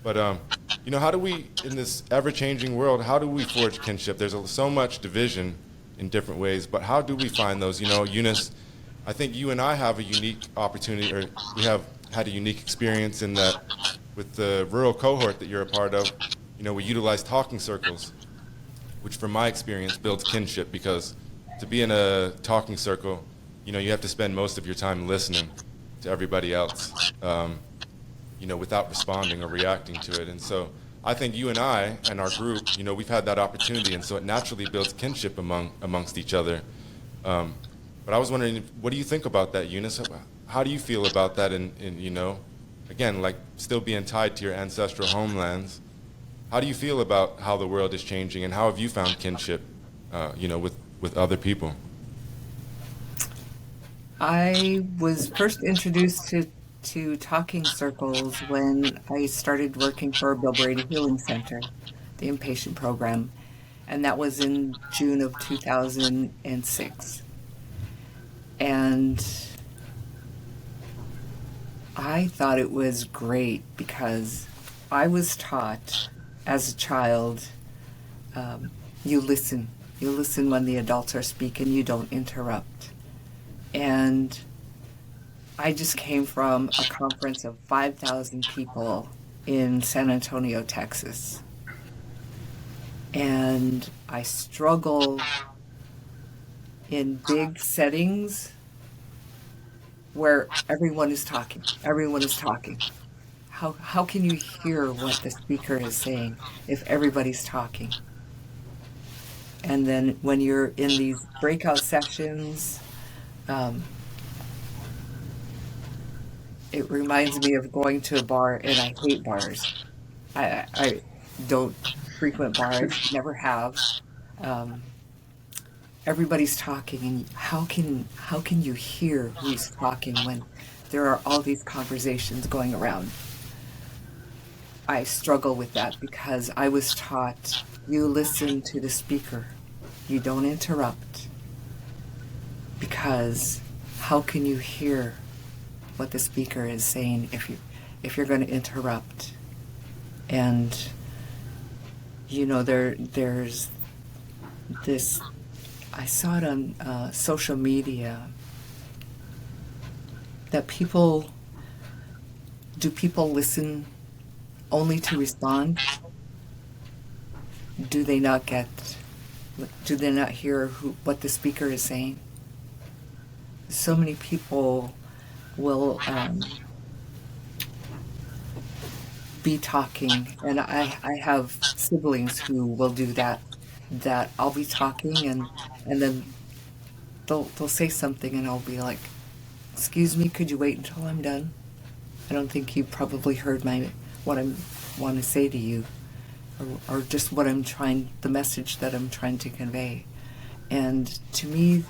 But how do we, in this ever-changing world, how do we forge kinship? There's so much division in different ways, but how do we find those? Eunice, I think you and I have a unique opportunity, or we have had a unique experience in that with the rural cohort that you're a part of, we utilize talking circles, which from my experience builds kinship, because to be in a talking circle, you have to spend most of your time listening to everybody else, without responding or reacting to it. And so I think you and I and our group, we've had that opportunity, and so it naturally builds kinship amongst each other. But I was wondering, what do you think about that, Eunice? How do you feel about that again, like still being tied to your ancestral homelands? How do you feel about how the world is changing, and how have you found kinship, with other people? I was first introduced to talking circles when I started working for Bill Brady Healing Center, the inpatient program, and that was in June of 2006. And I thought it was great because I was taught as a child, you listen when the adults are speaking, you don't interrupt. And I just came from a conference of 5,000 people in San Antonio, Texas. And I struggle in big settings where everyone is talking. How can you hear what the speaker is saying if everybody's talking? And then when you're in these breakout sessions, it reminds me of going to a bar, and I hate bars. I don't frequent bars, never have. Everybody's talking, and how can you hear who's talking when there are all these conversations going around? I struggle with that because I was taught, you listen to the speaker, you don't interrupt, because how can you hear what the speaker is saying if you're going to interrupt? And there's this, I saw it on social media, that people listen only to respond? Do they not hear what the speaker is saying? So many people will be talking, and I have siblings who will do that. That I'll be talking, and then they'll say something, and I'll be like, "Excuse me, could you wait until I'm done? I don't think you probably heard what I want to say to you, or just the message that I'm trying to convey." And to me,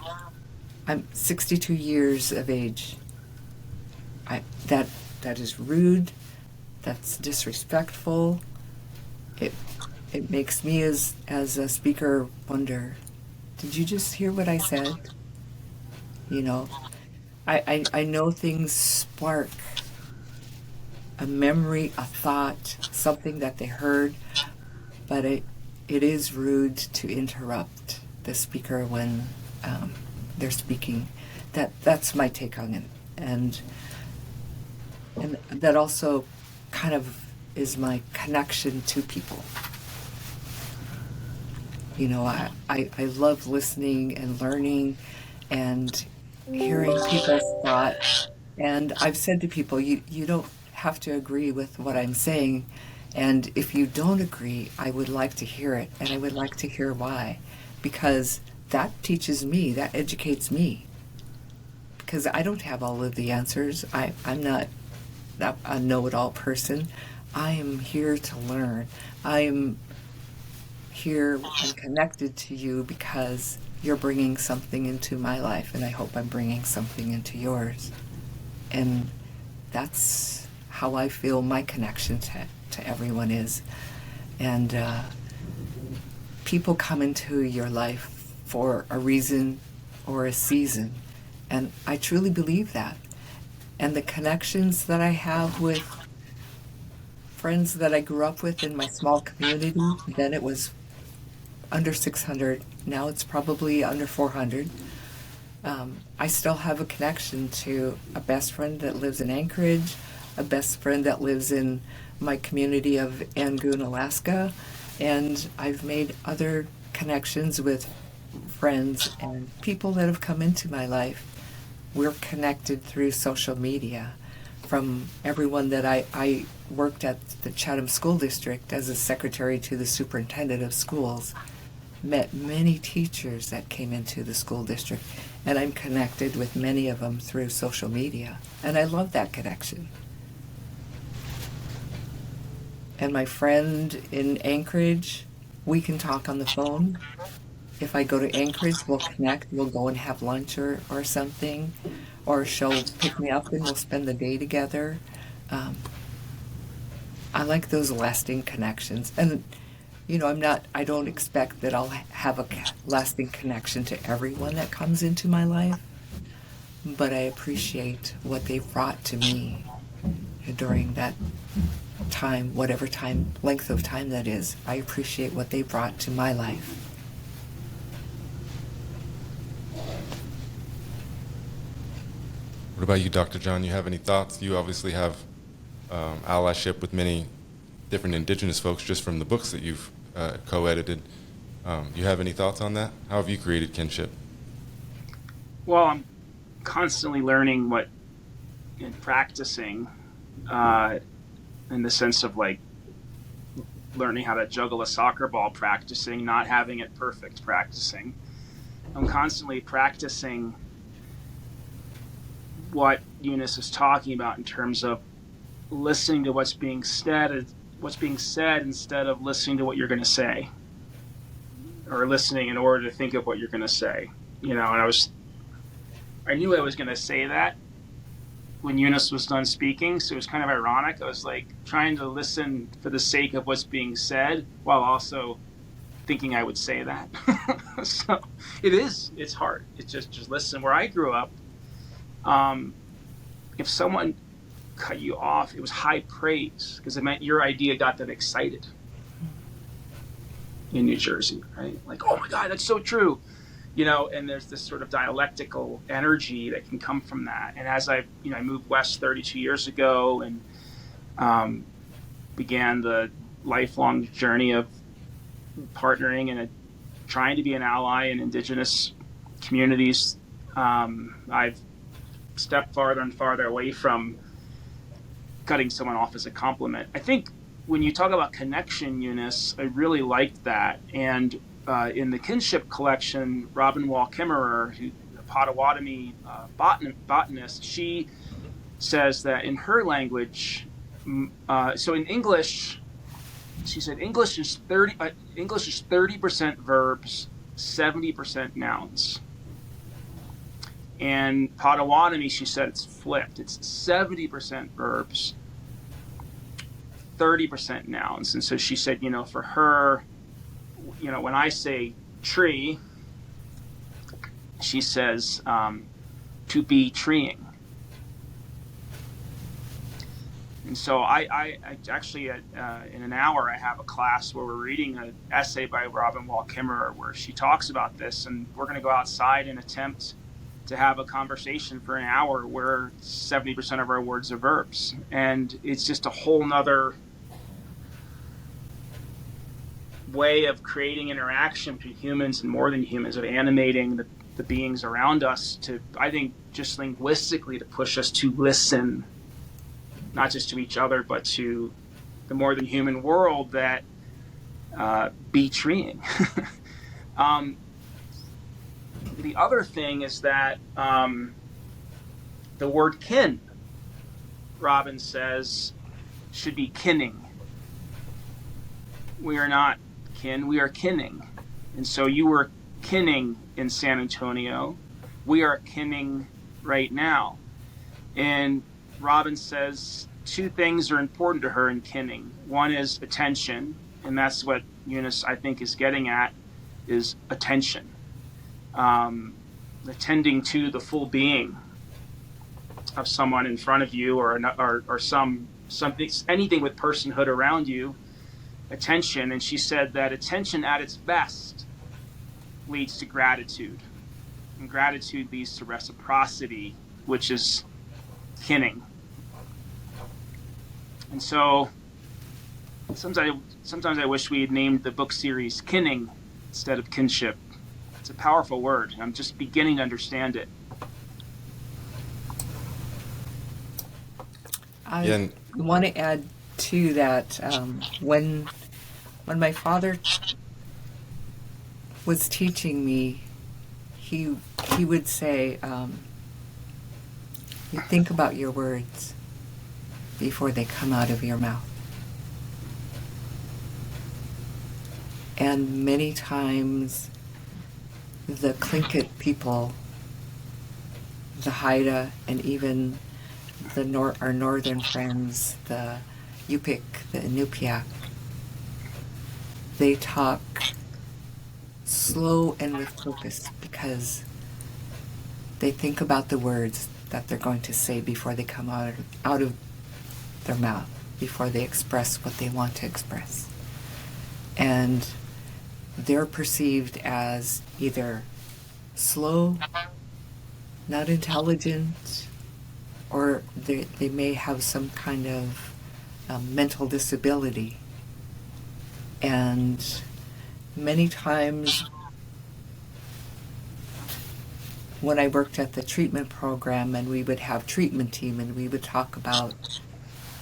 I'm 62 years of age. That is rude. That's disrespectful. It it makes me as a speaker wonder, did you just hear what I said? You know, I know things spark a memory, a thought, something that they heard, but it is rude to interrupt the speaker when they're speaking. That's my take on it, and that also kind of is my connection to people. You know, I love listening and learning and hearing people's thought. And I've said to people, you don't have to agree with what I'm saying. And if you don't agree, I would like to hear it. And I would like to hear why. Because that teaches me, that educates me. Because I don't have all of the answers. I'm not a know-it-all person. I am here to learn. I am here and connected to you because you're bringing something into my life, and I hope I'm bringing something into yours. And that's how I feel my connection to everyone is. And people come into your life for a reason or a season, and I truly believe that. And the connections that I have with friends that I grew up with in my small community, then it was under 600. Now it's probably under 400. I still have a connection to a best friend that lives in Anchorage, a best friend that lives in my community of Angoon, Alaska, and I've made other connections with friends and people that have come into my life. We're connected through social media. From everyone that I worked at the Chatham School District as a secretary to the superintendent of schools, met many teachers that came into the school district, and I'm connected with many of them through social media, and I love that connection. And my friend in Anchorage, we can talk on the phone. If I go to Anchorage, we'll connect, we'll go and have lunch or something, or she'll pick me up and we'll spend the day together. Um, I like those lasting connections. And you know, I don't expect that I'll have a lasting connection to everyone that comes into my life, but I appreciate what they've brought to me during that time, whatever length of time that is. I appreciate what they brought to my life. What about you, Dr. John? You have any thoughts? You obviously have allyship with many different Indigenous folks just from the books that you've co-edited. You have any thoughts on that? How have you created kinship? Well, I'm constantly learning and practicing in the sense of like learning how to juggle a soccer ball, practicing, not having it perfect, practicing. I'm constantly practicing what Eunice is talking about in terms of listening to what's being said instead of listening to what you're going to say, or listening in order to think of what you're going to say. You know, and I knew I was going to say that when Eunice was done speaking, so it was kind of ironic. I was like trying to listen for the sake of what's being said while also thinking I would say that. So it's hard. It's just listen. Where I grew up, if someone cut you off, it was high praise because it meant your idea got them excited. In New Jersey, right? Like, oh my God, that's so true. You know, and there's this sort of dialectical energy that can come from that. And as I moved west 32 years ago and began the lifelong journey of partnering and trying to be an ally in Indigenous communities, I've step farther and farther away from cutting someone off as a compliment. I think when you talk about connection, Eunice, I really liked that. And in the Kinship collection, Robin Wall Kimmerer, who a Potawatomi botanist, she says that in her language, so in English, she said English is 30% verbs, 70% nouns. And Potawatomi, she said it's flipped. It's 70% verbs, 30% nouns. And so she said, for her, when I say tree, she says to be treeing. And so I actually, in an hour, I have a class where we're reading an essay by Robin Wall Kimmerer where she talks about this, and we're going to go outside and attempt to have a conversation for an hour where 70% of our words are verbs. And it's just a whole nother way of creating interaction between humans and more than humans, of animating the beings around us to, I think, just linguistically to push us to listen, not just to each other, but to the more than human world that be treeing. The other thing is that the word kin, Robin says, should be kinning. We are not kin, we are kinning. And so you were kinning in San Antonio. We are kinning right now. And Robin says two things are important to her in kinning. One is attention, and that's what Eunice, I think, is getting at, is attention. Attending to the full being of someone in front of you, or something, anything with personhood around you, attention. And she said that attention at its best leads to gratitude, and gratitude leads to reciprocity, which is kinning. And so sometimes I wish we had named the book series Kinning instead of Kinship. It's a powerful word. I'm just beginning to understand it. I want to add to that, when my father was teaching me, he would say, you think about your words before they come out of your mouth. And many times the Tlingit people, the Haida, and even our northern friends, the Yupik, the Inupiaq, they talk slow and with purpose because they think about the words that they're going to say before they come out of their mouth, before they express what they want to express. And they're perceived as either slow, not intelligent, or they may have some kind of mental disability. And many times when I worked at the treatment program and we would have treatment team and we would talk about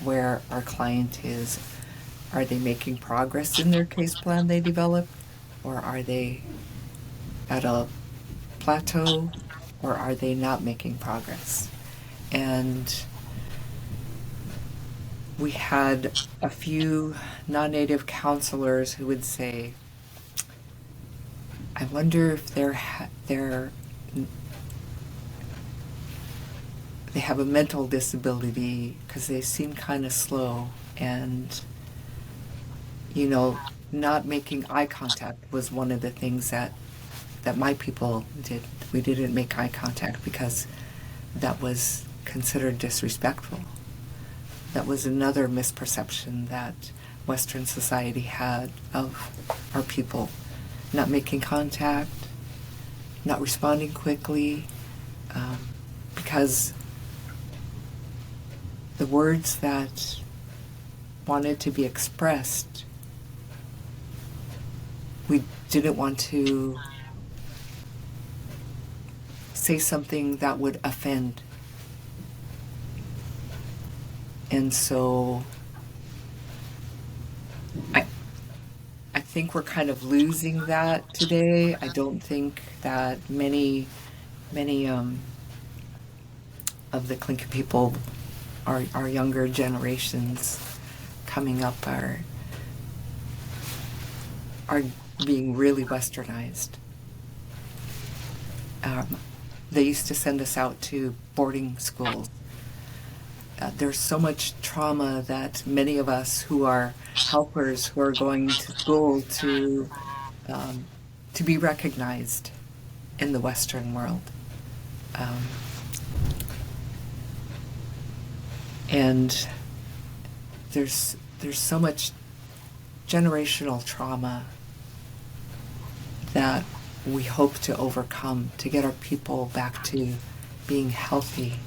where our client is, are they making progress in their case plan they developed, or are they at a plateau, or are they not making progress? And we had a few non-native counselors who would say, I wonder if they have a mental disability because they seem kind of slow, and not making eye contact was one of the things that my people did. We didn't make eye contact because that was considered disrespectful. That was another misperception that Western society had of our people. Not making contact, not responding quickly, because the words that wanted to be expressed, we didn't want to say something that would offend And so I think we're kind of losing that today. I don't think that many of the Tlingit people, our younger generations coming up, are being really westernized. They used to send us out to boarding schools. There's so much trauma that many of us who are helpers, who are going to school to be recognized in the Western world. And there's so much generational trauma that we hope to overcome to get our people back to being healthy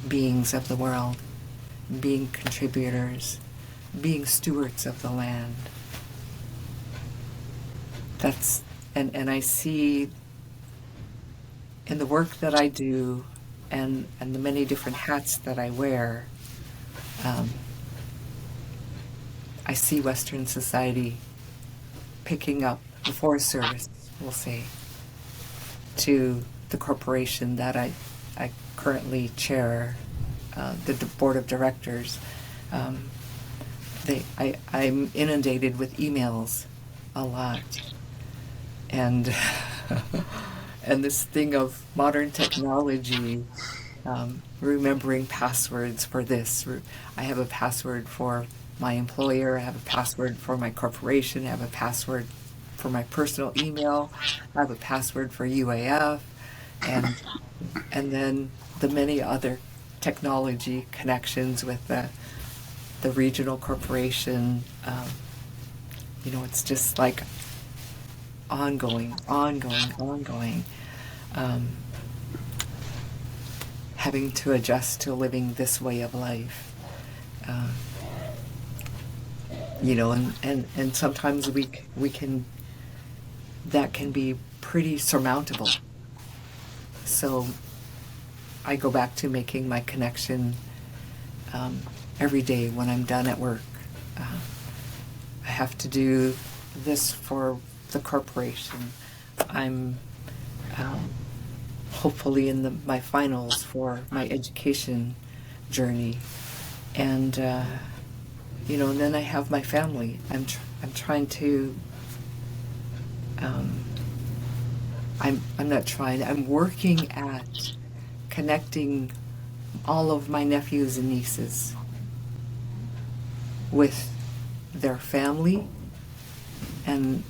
beings of the world, being contributors, being stewards of the land. And I see in the work that I do and the many different hats that I wear, I see Western society picking up the Forest Service, we'll say, to the corporation that I currently chair, the board of directors. I'm inundated with emails a lot, and and this thing of modern technology, remembering passwords for this. I have a password for my employer, I have a password for my corporation, I have a password for my personal email, I have a password for UAF, and then the many other technology connections with the regional corporation. It's just like ongoing. Having to adjust to living this way of life. And sometimes we can, that can be pretty surmountable. So I go back to making my connection every day when I'm done at work. I have to do this for the corporation. I'm hopefully in my finals for my education journey, and and then I have my family. I'm trying to. I'm not trying. I'm working at connecting all of my nephews and nieces with their family, and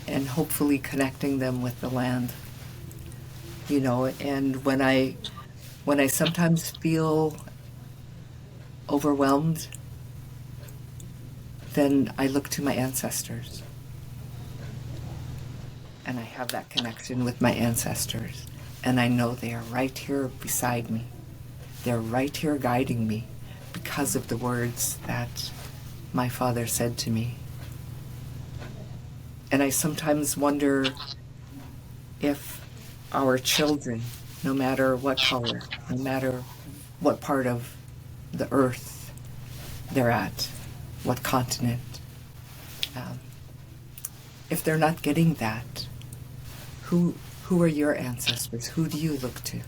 hopefully connecting them with the land. And when I sometimes feel overwhelmed, then I look to my ancestors. And I have that connection with my ancestors. And I know they are right here beside me. They're right here guiding me because of the words that my father said to me. And I sometimes wonder if our children, no matter what color, no matter what part of the earth they're at, what continent, if they're not getting that, who are your ancestors? Who do you look to?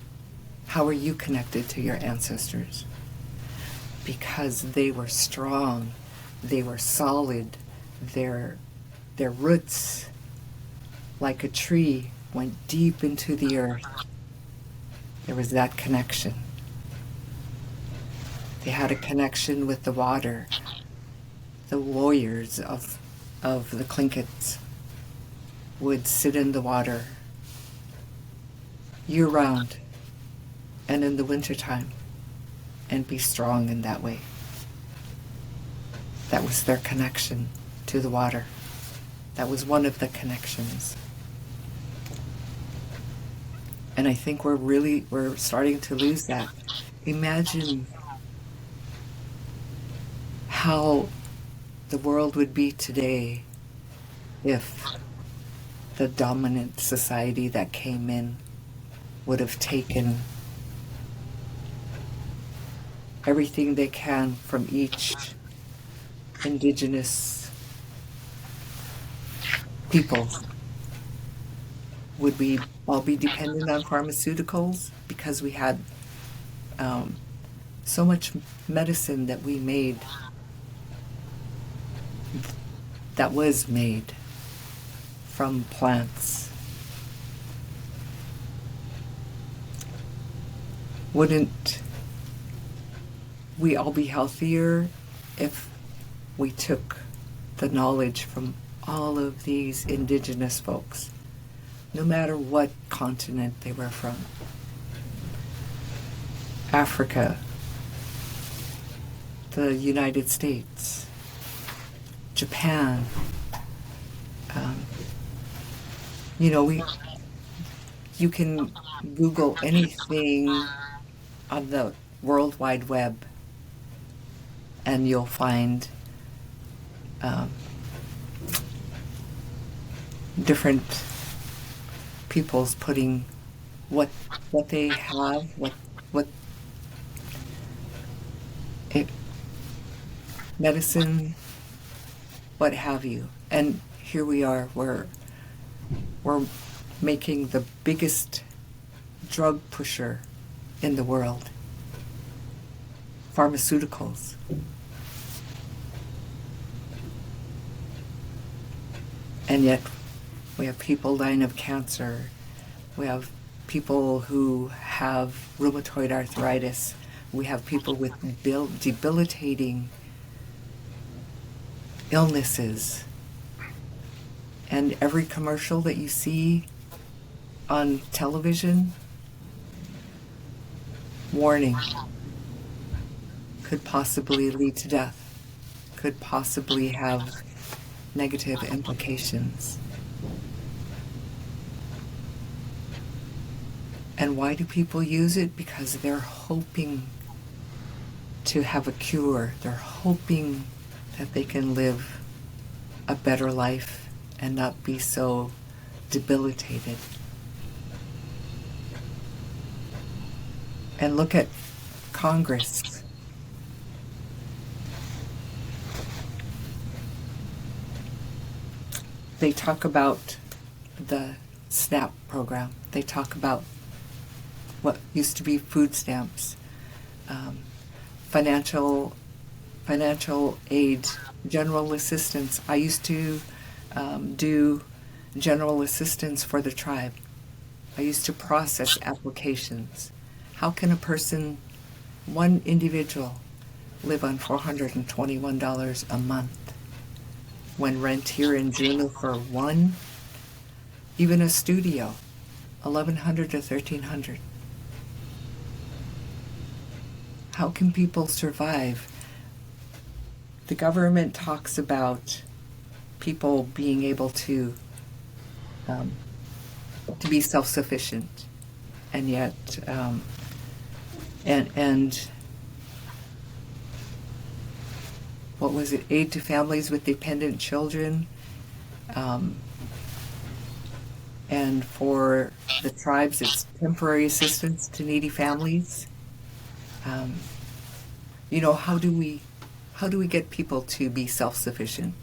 How are you connected to your ancestors? Because they were strong, they were solid, their roots, like a tree, went deep into the earth. There was that connection. They had a connection with the water. The warriors of the Tlinkits would sit in the water year-round and in the wintertime and be strong in that way. That was their connection to the water. That was one of the connections. And I think we're starting to lose that. Imagine how the world would be today if the dominant society that came in would have taken everything they can from each indigenous people. Would we all be dependent on pharmaceuticals because we had so much medicine that we made, that was made from plants? Wouldn't we all be healthier if we took the knowledge from all of these indigenous folks, no matter what continent they were from? Africa, the United States, Japan. You can Google anything on the World Wide Web, and you'll find different peoples putting what they have, what medicine, what have you. And here we are, we're making the biggest drug pusher in the world, pharmaceuticals. And yet we have people dying of cancer. We have people who have rheumatoid arthritis. We have people with debilitating illnesses. And every commercial that you see on television, warning, could possibly lead to death, could possibly have negative implications. And why do people use it? Because they're hoping to have a cure. They're hoping that they can live a better life and not be so debilitated. And look at Congress. They talk about the SNAP program. They talk about what used to be food stamps, financial aid, general assistance. I used to do general assistance for the tribe. I used to process applications. How can a person, one individual, live on $421 a month when rent here in Juneau for one, even a studio, $1,100 to $1,300? How can people survive? The government talks about people being able to be self-sufficient, and yet, and what was it? Aid to families with dependent children, and for the tribes, it's temporary assistance to needy families. How do we get people to be self-sufficient?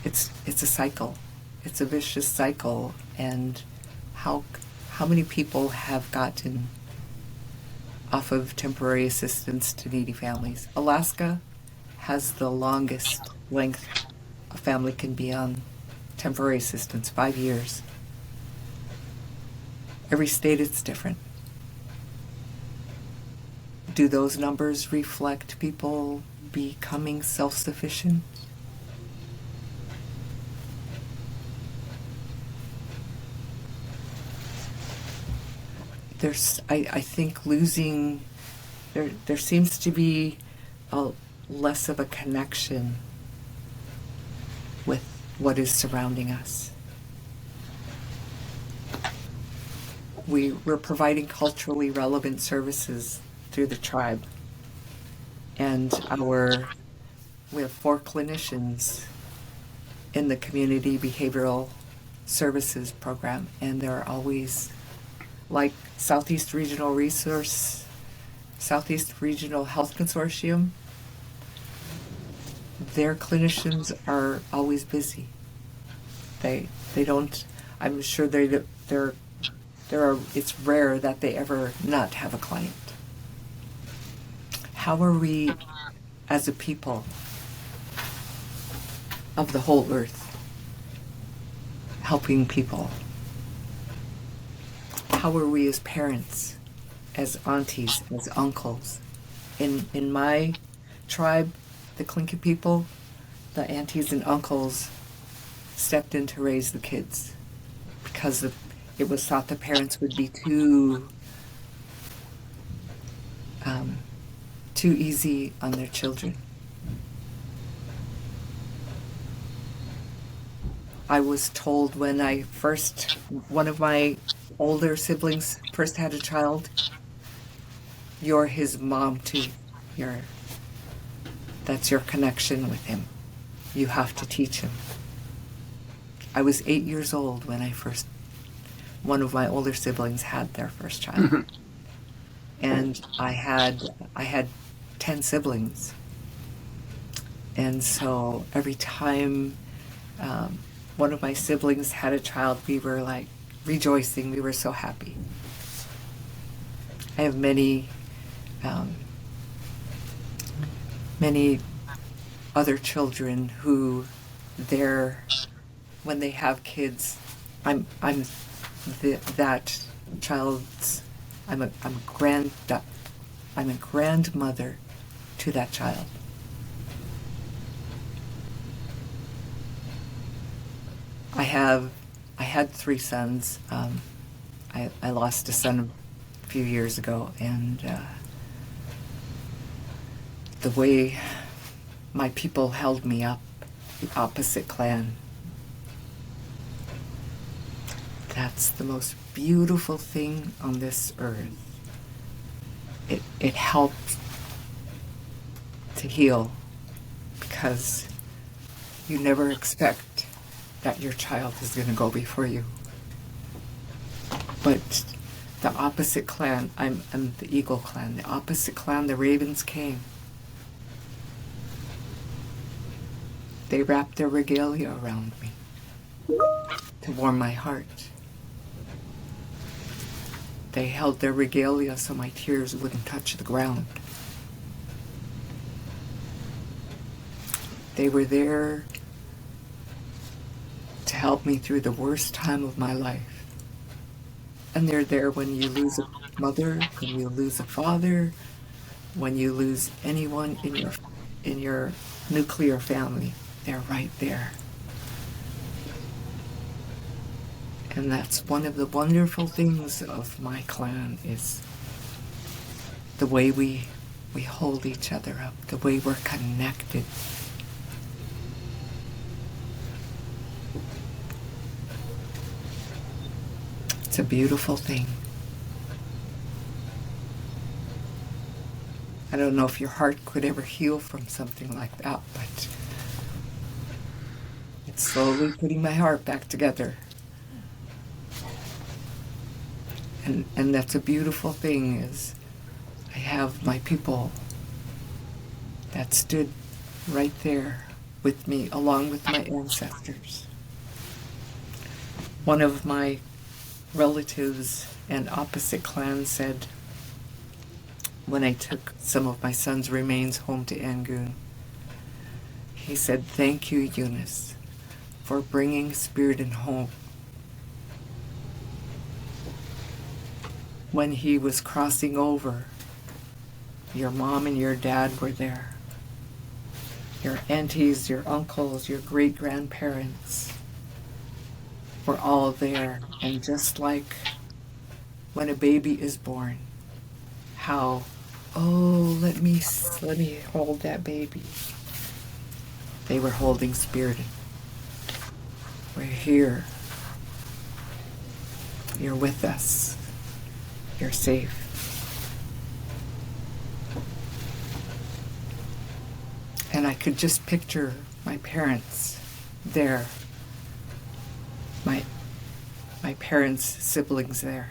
It's a cycle. It's a vicious cycle. And how many people have gotten off of temporary assistance to needy families? Alaska has the longest length a family can be on temporary assistance, 5 years. Every state it's different. Do those numbers reflect people becoming self-sufficient? I think there seems to be less of a connection with what is surrounding us. We're providing culturally relevant services through the tribe. And we have 4 clinicians in the community behavioral services program, and there are always like Southeast Regional Health Consortium, their clinicians are always busy. They don't. I'm sure it's rare that they ever not have a client. How are we, as a people of the whole earth, helping people? How are we as parents, as aunties, as uncles? In my tribe, the Tlingit people, the aunties and uncles stepped in to raise the kids because it was thought the parents would be too easy on their children. I was told when one of my older siblings first had a child, you're his mom too. That's your connection with him. You have to teach him. I was 8 years old when one of my older siblings had their first child. And I had 10 siblings. And so every time one of my siblings had a child, we were like rejoicing. We were so happy. I have many other children who when they have kids, I'm that child's, I'm a grandmother to that child. I had 3 sons. I lost a son a few years ago, and the way my people held me up, the opposite clan, that's the most beautiful thing on this earth. It helps to heal, because you never expect that your child is going to go before you. But the opposite clan, I'm the Eagle clan, the opposite clan, the Ravens came. They wrapped their regalia around me to warm my heart. They held their regalia so my tears wouldn't touch the ground. They were there to help me through the worst time of my life. And they're there when you lose a mother, when you lose a father, when you lose anyone in your nuclear family. They're right there. And that's one of the wonderful things of my clan, is the way we hold each other up, the way we're connected. It's a beautiful thing. I don't know if your heart could ever heal from something like that, but it's slowly putting my heart back together. And that's a beautiful thing, is I have my people that stood right there with me, along with my ancestors. One of my relatives and opposite clans said, when I took some of my son's remains home to Angoon, he said, "Thank you, Eunice, for bringing spirit and hope." When he was crossing over, your mom and your dad were there. Your aunties, your uncles, your great-grandparents were all there. And just like when a baby is born, how, oh, let me hold that baby. They were holding spirit. We're here. You're with us. You're safe. And I could just picture my parents there. My parents' siblings there.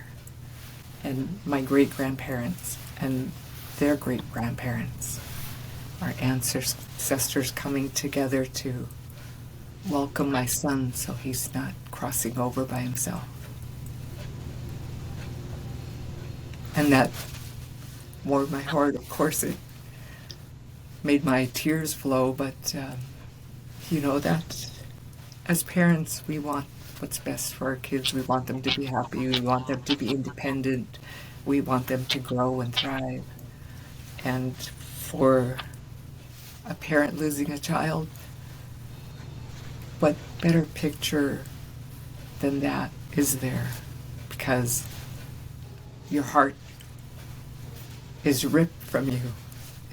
and my great-grandparents and their great-grandparents, our ancestors coming together to welcome my son so he's not crossing over by himself. And that warmed my heart. Of course, it made my tears flow, but that as parents, we want what's best for our kids. We want them to be happy. We want them to be independent. We want them to grow and thrive. And for a parent losing a child, what better picture than that is there? Because your heart is ripped from you.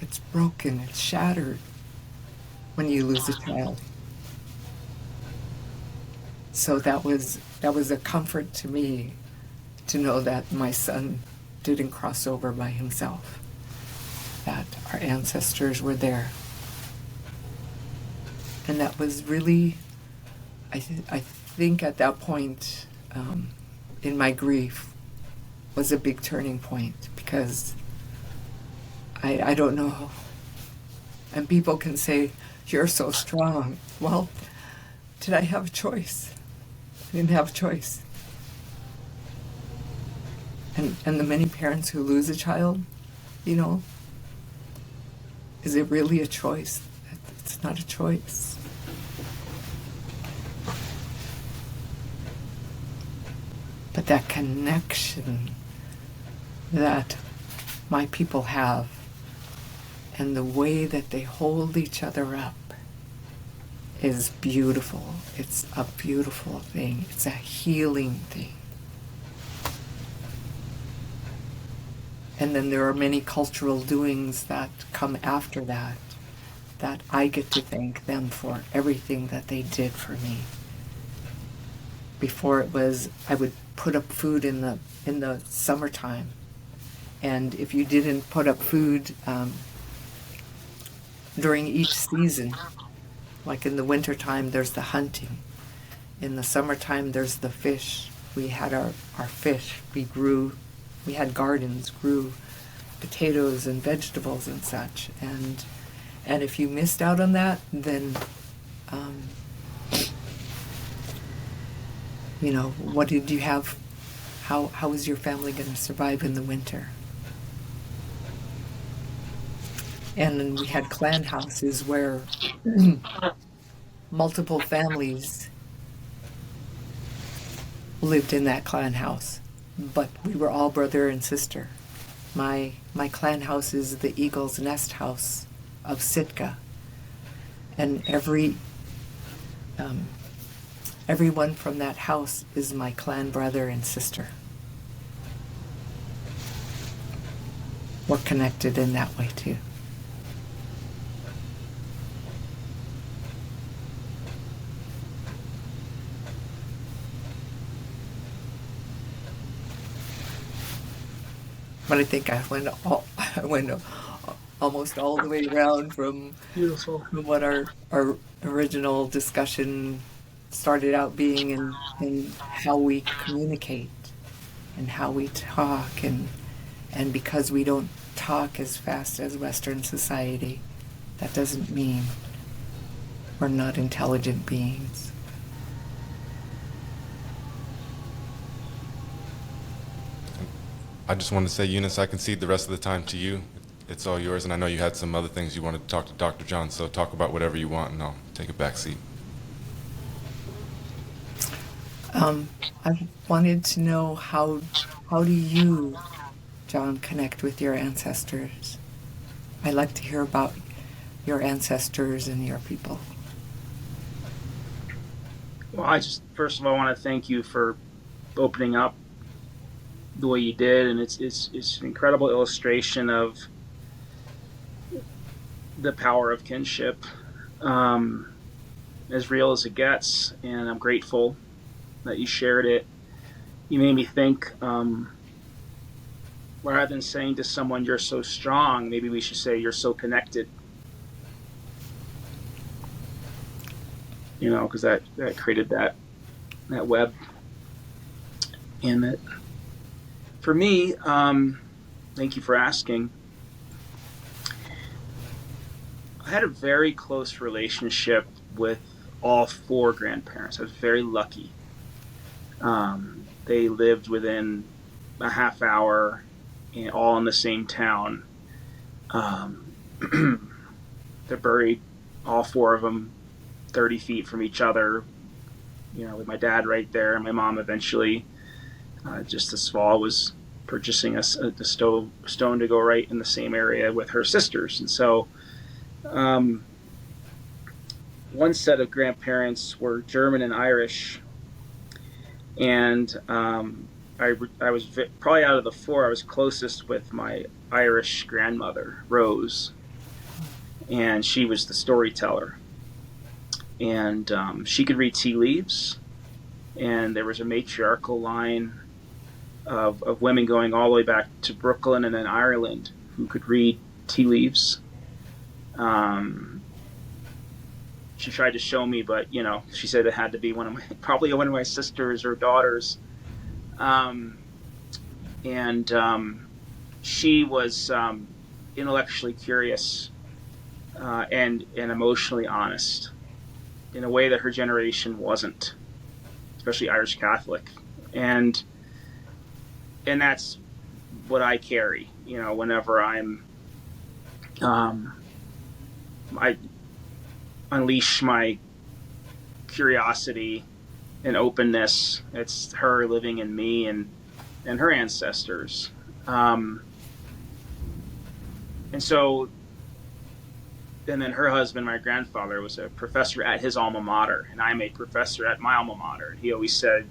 It's broken, it's shattered when you lose a child. So that was a comfort to me to know that my son didn't cross over by himself, that our ancestors were there. And that was really, I think at that point in my grief was a big turning point, because I don't know. And people can say, you're so strong. Well, did I have a choice? I didn't have a choice. And the many parents who lose a child, is it really a choice? It's not a choice. But that connection that my people have, and the way that they hold each other up, is beautiful. It's a beautiful thing. It's a healing thing. And then there are many cultural doings that come after that I get to thank them for everything that they did for me. Before it was, I would put up food in the summertime, and if you didn't put up food during each season, like in the wintertime there's the hunting, in the summertime there's the fish. We had our fish. We had gardens, grew potatoes and vegetables and such, and if you missed out on that, then what did you have? How was your family going to survive in the winter? And then we had clan houses where multiple families lived in that clan house, but we were all brother and sister. My clan house is the Eagle's Nest House of Sitka, and everyone from that house is my clan brother and sister. We're connected in that way too. But I think I went almost all the way around from Beautiful. from what our original discussion started out being, in how we communicate and how we talk, and because we don't talk as fast as Western society, that doesn't mean we're not intelligent beings. I just want to say, Eunice, I concede the rest of the time to you. It's all yours, and I know you had some other things you wanted to talk to Dr. John, so talk about whatever you want, and I'll take a back seat. I wanted to know how do you, John, connect with your ancestors? I'd like to hear about your ancestors and your people. Well, I just first of all want to thank you for opening up the way you did, and it's an incredible illustration of the power of kinship, as real as it gets, and I'm grateful that you shared it. You made me think, rather than saying to someone, you're so strong, maybe we should say, you're so connected. Because that created that web. And that For me, thank you for asking. I had a very close relationship with all four grandparents. I was very lucky. They lived within a half hour, all in the same town. They're buried, all four of them, 30 feet from each other, with my dad right there, and my mom eventually, just this fall, was purchasing the stone to go right in the same area with her sisters. And so one set of grandparents were German and Irish, and I was probably out of the four, I was closest with my Irish grandmother, Rose, and she was the storyteller. And she could read tea leaves, and there was a matriarchal line of women going all the way back to Brooklyn and then Ireland who could read tea leaves. She tried to show me, but she said it had to be probably one of my sisters or daughters. She was intellectually curious and emotionally honest in a way that her generation wasn't, especially Irish Catholic. And that's what I carry, whenever I unleash my curiosity and openness. It's her living in me and her ancestors. And then her husband, my grandfather, was a professor at his alma mater, and I'm a professor at my alma mater. And he always said,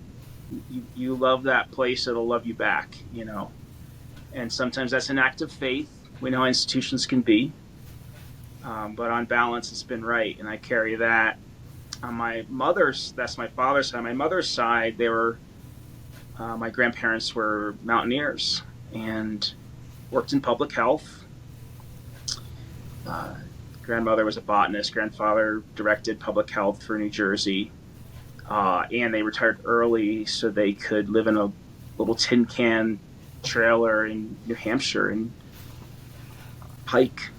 you love that place, it'll love you back, And sometimes that's an act of faith. We know how institutions can be. But on balance, it's been right, and I carry that. On my mother's, that's my father's side. On my mother's side, my grandparents were mountaineers and worked in public health. Grandmother was a botanist. Grandfather directed public health for New Jersey. And they retired early so they could live in a little tin can trailer in New Hampshire and hike.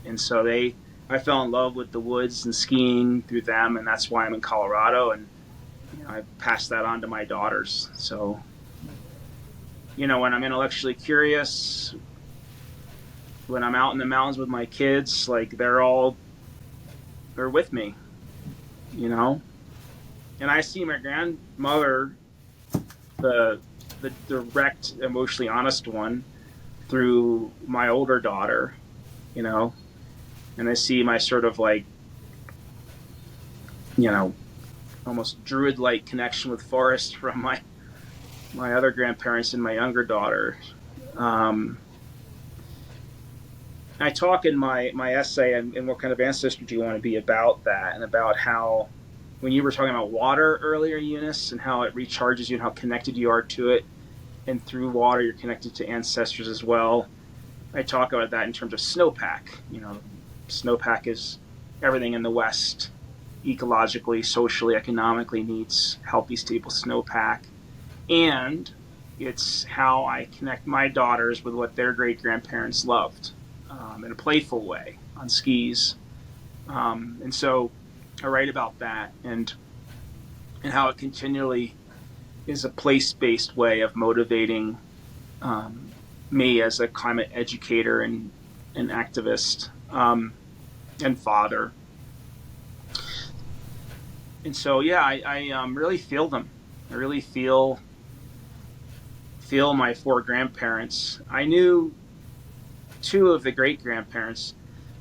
And so I fell in love with the woods and skiing through them, and that's why I'm in Colorado, and I passed that on to my daughters. So, when I'm intellectually curious, when I'm out in the mountains with my kids, like they're with me, And I see my grandmother, the direct, emotionally honest one, through my older daughter, And I see my sort of almost druid-like connection with forest from my other grandparents and my younger daughter. I talk in my essay and what kind of ancestry do you want to be about that, and about how when you were talking about water earlier, Eunice, and how it recharges you and how connected you are to it, and through water you're connected to ancestors as well. I talk about that in terms of snowpack. Snowpack is everything in the West, ecologically, socially, economically, needs healthy, stable snowpack. And it's how I connect my daughters with what their great-grandparents loved in a playful way on skis. And so I write about that and how it continually is a place-based way of motivating me as a climate educator and activist. And father. And so, I really feel them. I really feel my four grandparents. I knew two of the great-grandparents.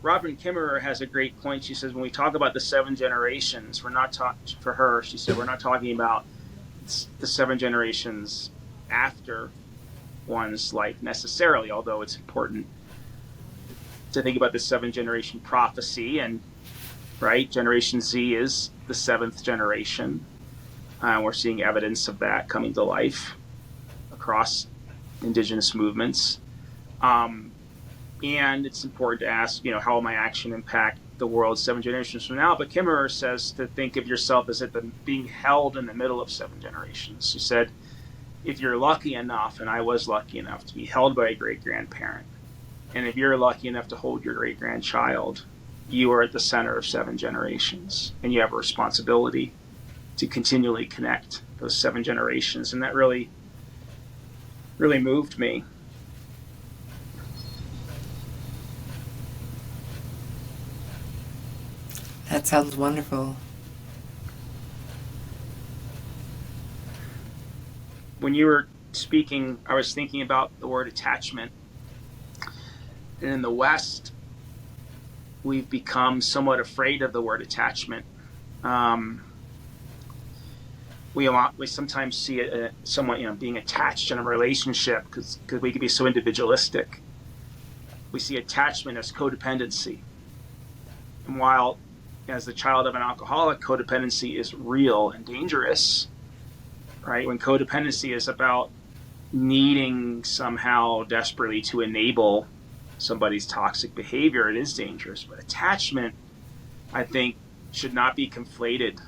Robin Kimmerer has a great point. She says, when we talk about the seven generations, we're not for her, she said, we're not talking about the seven generations after one's life necessarily, although it's important to think about the seven-generation prophecy, and Generation Z is the seventh generation. We're seeing evidence of that coming to life across Indigenous movements. And it's important to ask, how will my action impact the world 7 generations from now? But Kimmerer says to think of yourself as being held in the middle of 7 generations. She said, if you're lucky enough, and I was lucky enough to be held by a great-grandparent, and if you're lucky enough to hold your great-grandchild, you are at the center of 7 generations, and you have a responsibility to continually connect those 7 generations. And that really, really moved me. That sounds wonderful. When you were speaking, I was thinking about the word attachment. And in the West, we've become somewhat afraid of the word attachment. We sometimes see someone being attached in a relationship because we can be so individualistic. We see attachment as codependency. And while as the child of an alcoholic, codependency is real and dangerous, right? When codependency is about needing somehow desperately to enable somebody's toxic behavior, it is dangerous. But attachment, I think, should not be conflated.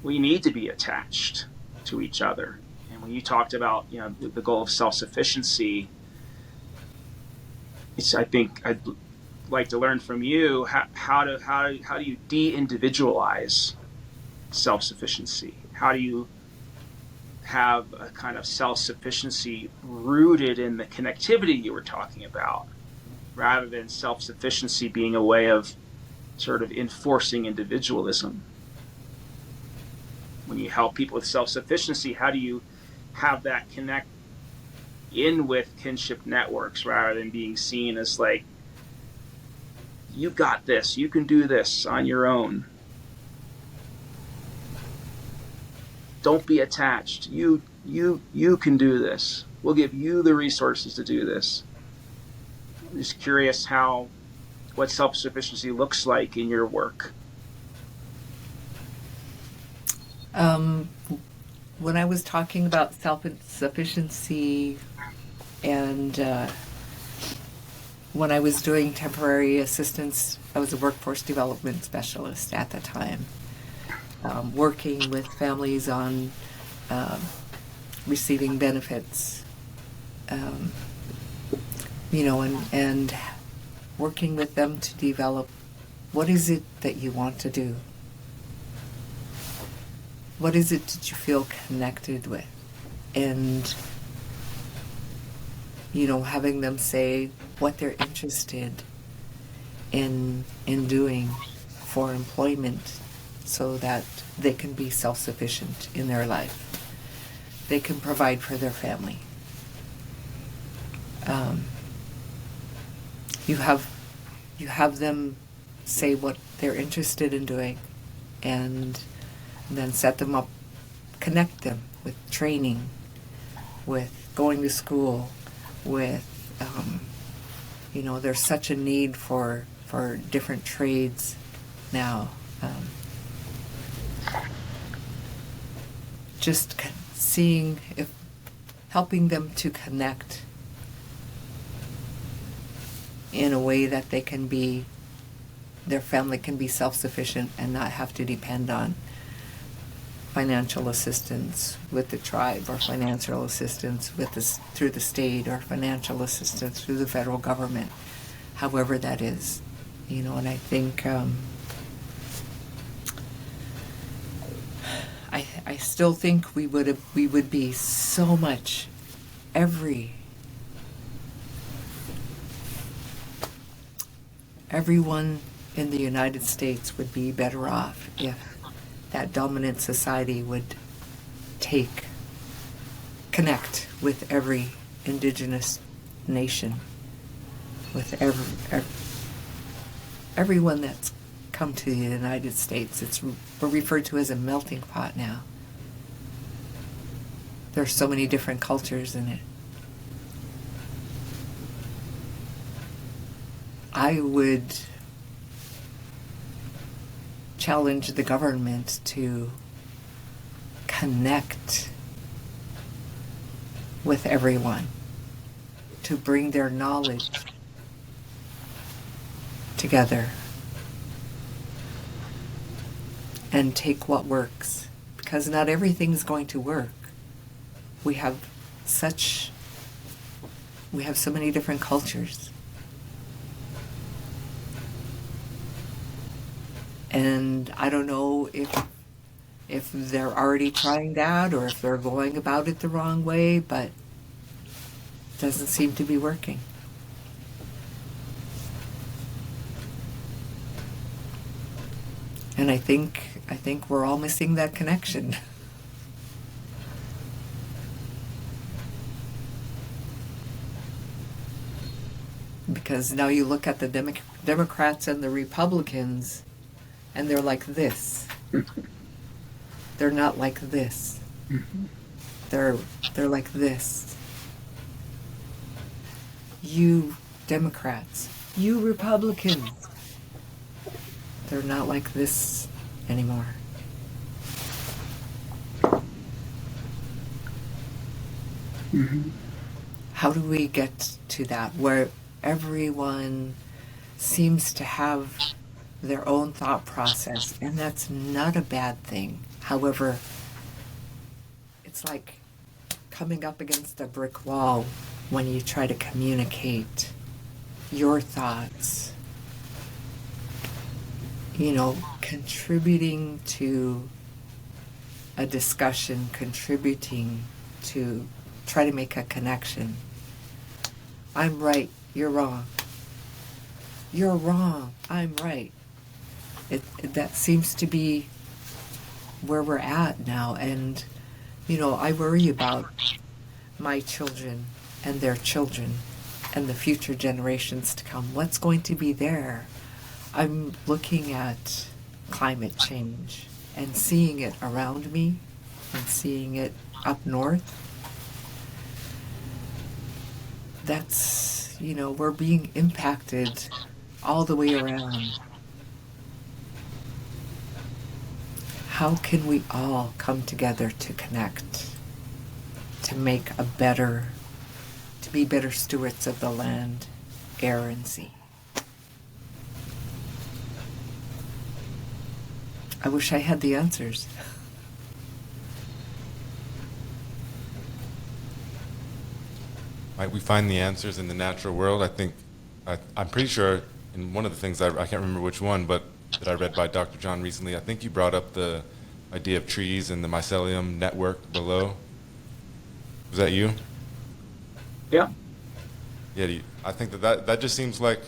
We need to be attached to each other. And when you talked about, the goal of self-sufficiency, I think I'd like to learn from you how do you de-individualize self-sufficiency? How do you have a kind of self-sufficiency rooted in the connectivity you were talking about, rather than self-sufficiency being a way of sort of enforcing individualism? When you help people with self-sufficiency, how do you have that connect in with kinship networks rather than being seen as like, you got this, you can do this on your own. Don't be attached. You can do this. We'll give you the resources to do this. I'm just curious what self-sufficiency looks like in your work. When I was talking about self-sufficiency and when I was doing temporary assistance, I was a workforce development specialist at the time, working with families on receiving benefits, and working with them to develop what is it that you want to do? What is it that you feel connected with? And having them say what they're interested in doing for employment so that they can be self-sufficient in their life. They can provide for their family. You have them say what they're interested in doing, and then set them up, connect them with training, with going to school, with there's such a need for different trades now. Just seeing helping them to connect in a way that their family can be self-sufficient and not have to depend on financial assistance with the tribe, or financial assistance through the state, or financial assistance through the federal government, however that is. And I think I still think we would be so much, everyone in the United States would be better off if that dominant society would connect with every indigenous nation, with everyone that's come to the United States. We're referred to as a melting pot now. There's so many different cultures in it. I would challenge the government to connect with everyone, to bring their knowledge together and take what works, because not everything's going to work. we have so many different cultures. And I don't know if they're already trying that or if they're going about it the wrong way, but it doesn't seem to be working. And I think we're all missing that connection. Because now you look at the Democrats and the Republicans, and they're like this. They're not like this. They're like this. You Democrats, you Republicans, they're not like this anymore. How do we get to that where everyone seems to have their own thought process, and that's not a bad thing. However, it's like coming up against a brick wall when you try to communicate your thoughts, contributing to a discussion, contributing to try to make a connection. I'm right, you're wrong. You're wrong, I'm right. That seems to be where we're at now. And, I worry about my children and their children and the future generations to come. What's going to be there? I'm looking at climate change and seeing it around me and seeing it up north. That's, we're being impacted all the way around. How can we all come together to connect, to be better stewards of the land, air, and sea? I wish I had the answers. Might we find the answers in the natural world? I'm pretty sure in one of the things, I can't remember which one, but that I read by Dr. John recently, I think you brought up the idea of trees and the mycelium network below. Was that you? Yeah. Yeah, I think that just seems like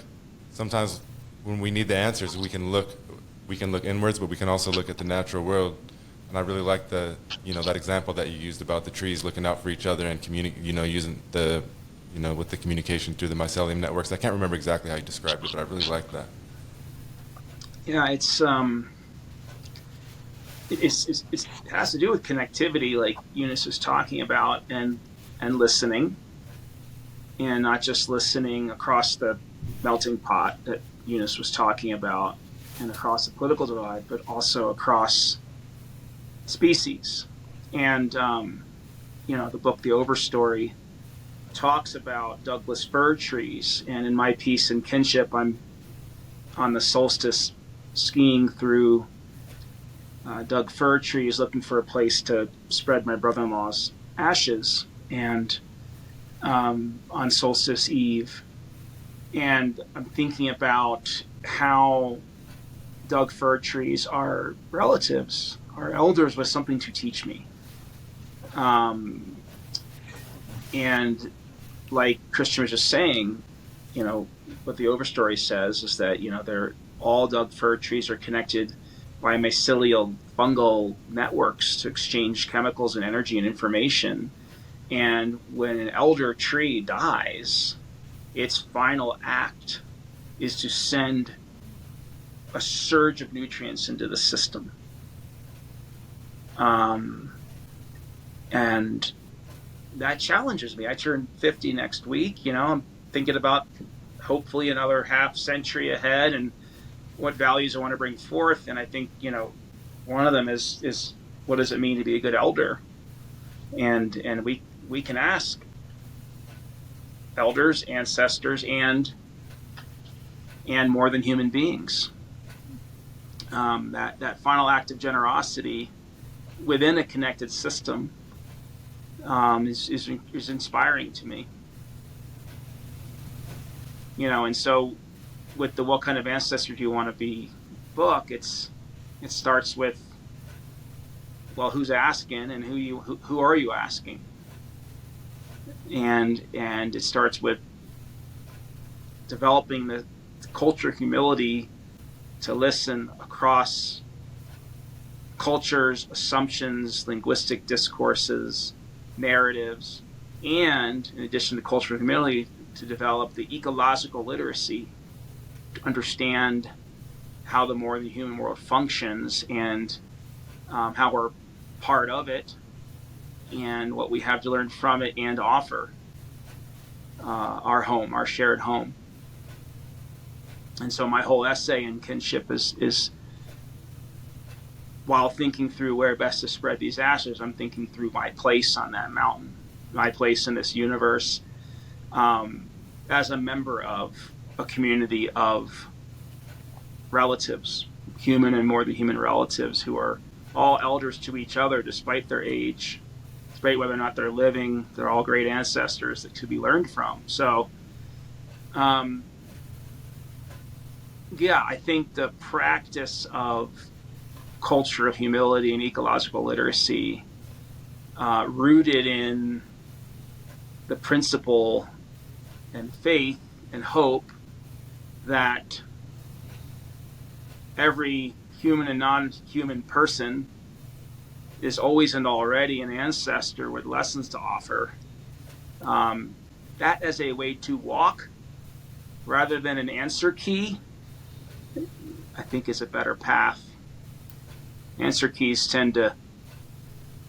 sometimes when we need the answers, we can look inwards, but we can also look at the natural world. And I really like that example that you used about the trees looking out for each other and using with the communication through the mycelium networks. I can't remember exactly how you described it, but I really like that. Yeah, it has to do with connectivity, like Eunice was talking about, and listening, and not just listening across the melting pot that Eunice was talking about, and across the political divide, but also across species. And the book The Overstory talks about Douglas fir trees, and in my piece in Kinship, I'm on the solstice skiing through Doug fir trees looking for a place to spread my brother-in-law's ashes, and on solstice eve, and I'm thinking about how Doug fir trees are relatives, are elders with something to teach me. And like Christian was just saying, what the Overstory says is that, all Doug fir trees are connected by mycelial fungal networks to exchange chemicals and energy and information. And when an elder tree dies, its final act is to send a surge of nutrients into the system. And that challenges me. I turn 50 next week. I'm thinking about hopefully another half century ahead and what values I want to bring forth. And I think, one of them is what does it mean to be a good elder? And we can ask elders, ancestors, and more than human beings. That final act of generosity within a connected system is inspiring to me. And so with the "What Kind of Ancestor Do You Want to Be" book, it starts with, well, who's asking, and who are you asking? And it starts with developing the culture of humility to listen across cultures, assumptions, linguistic discourses, narratives, and in addition to cultural humility, to develop the ecological literacy to understand how the more the human world functions, and how we're part of it, and what we have to learn from it and offer our home, our shared home. And so my whole essay in Kinship is while thinking through where best to spread these ashes, I'm thinking through my place on that mountain, my place in this universe, as a member of a community of relatives, human and more than human relatives, who are all elders to each other despite their age, despite whether or not they're living. They're all great ancestors that could be learned from. So, I think the practice of culture of humility and ecological literacy, rooted in the principle and faith and hope that every human and non-human person is always and already an ancestor with lessons to offer. That as a way to walk rather than an answer key, I think is a better path. Answer keys tend to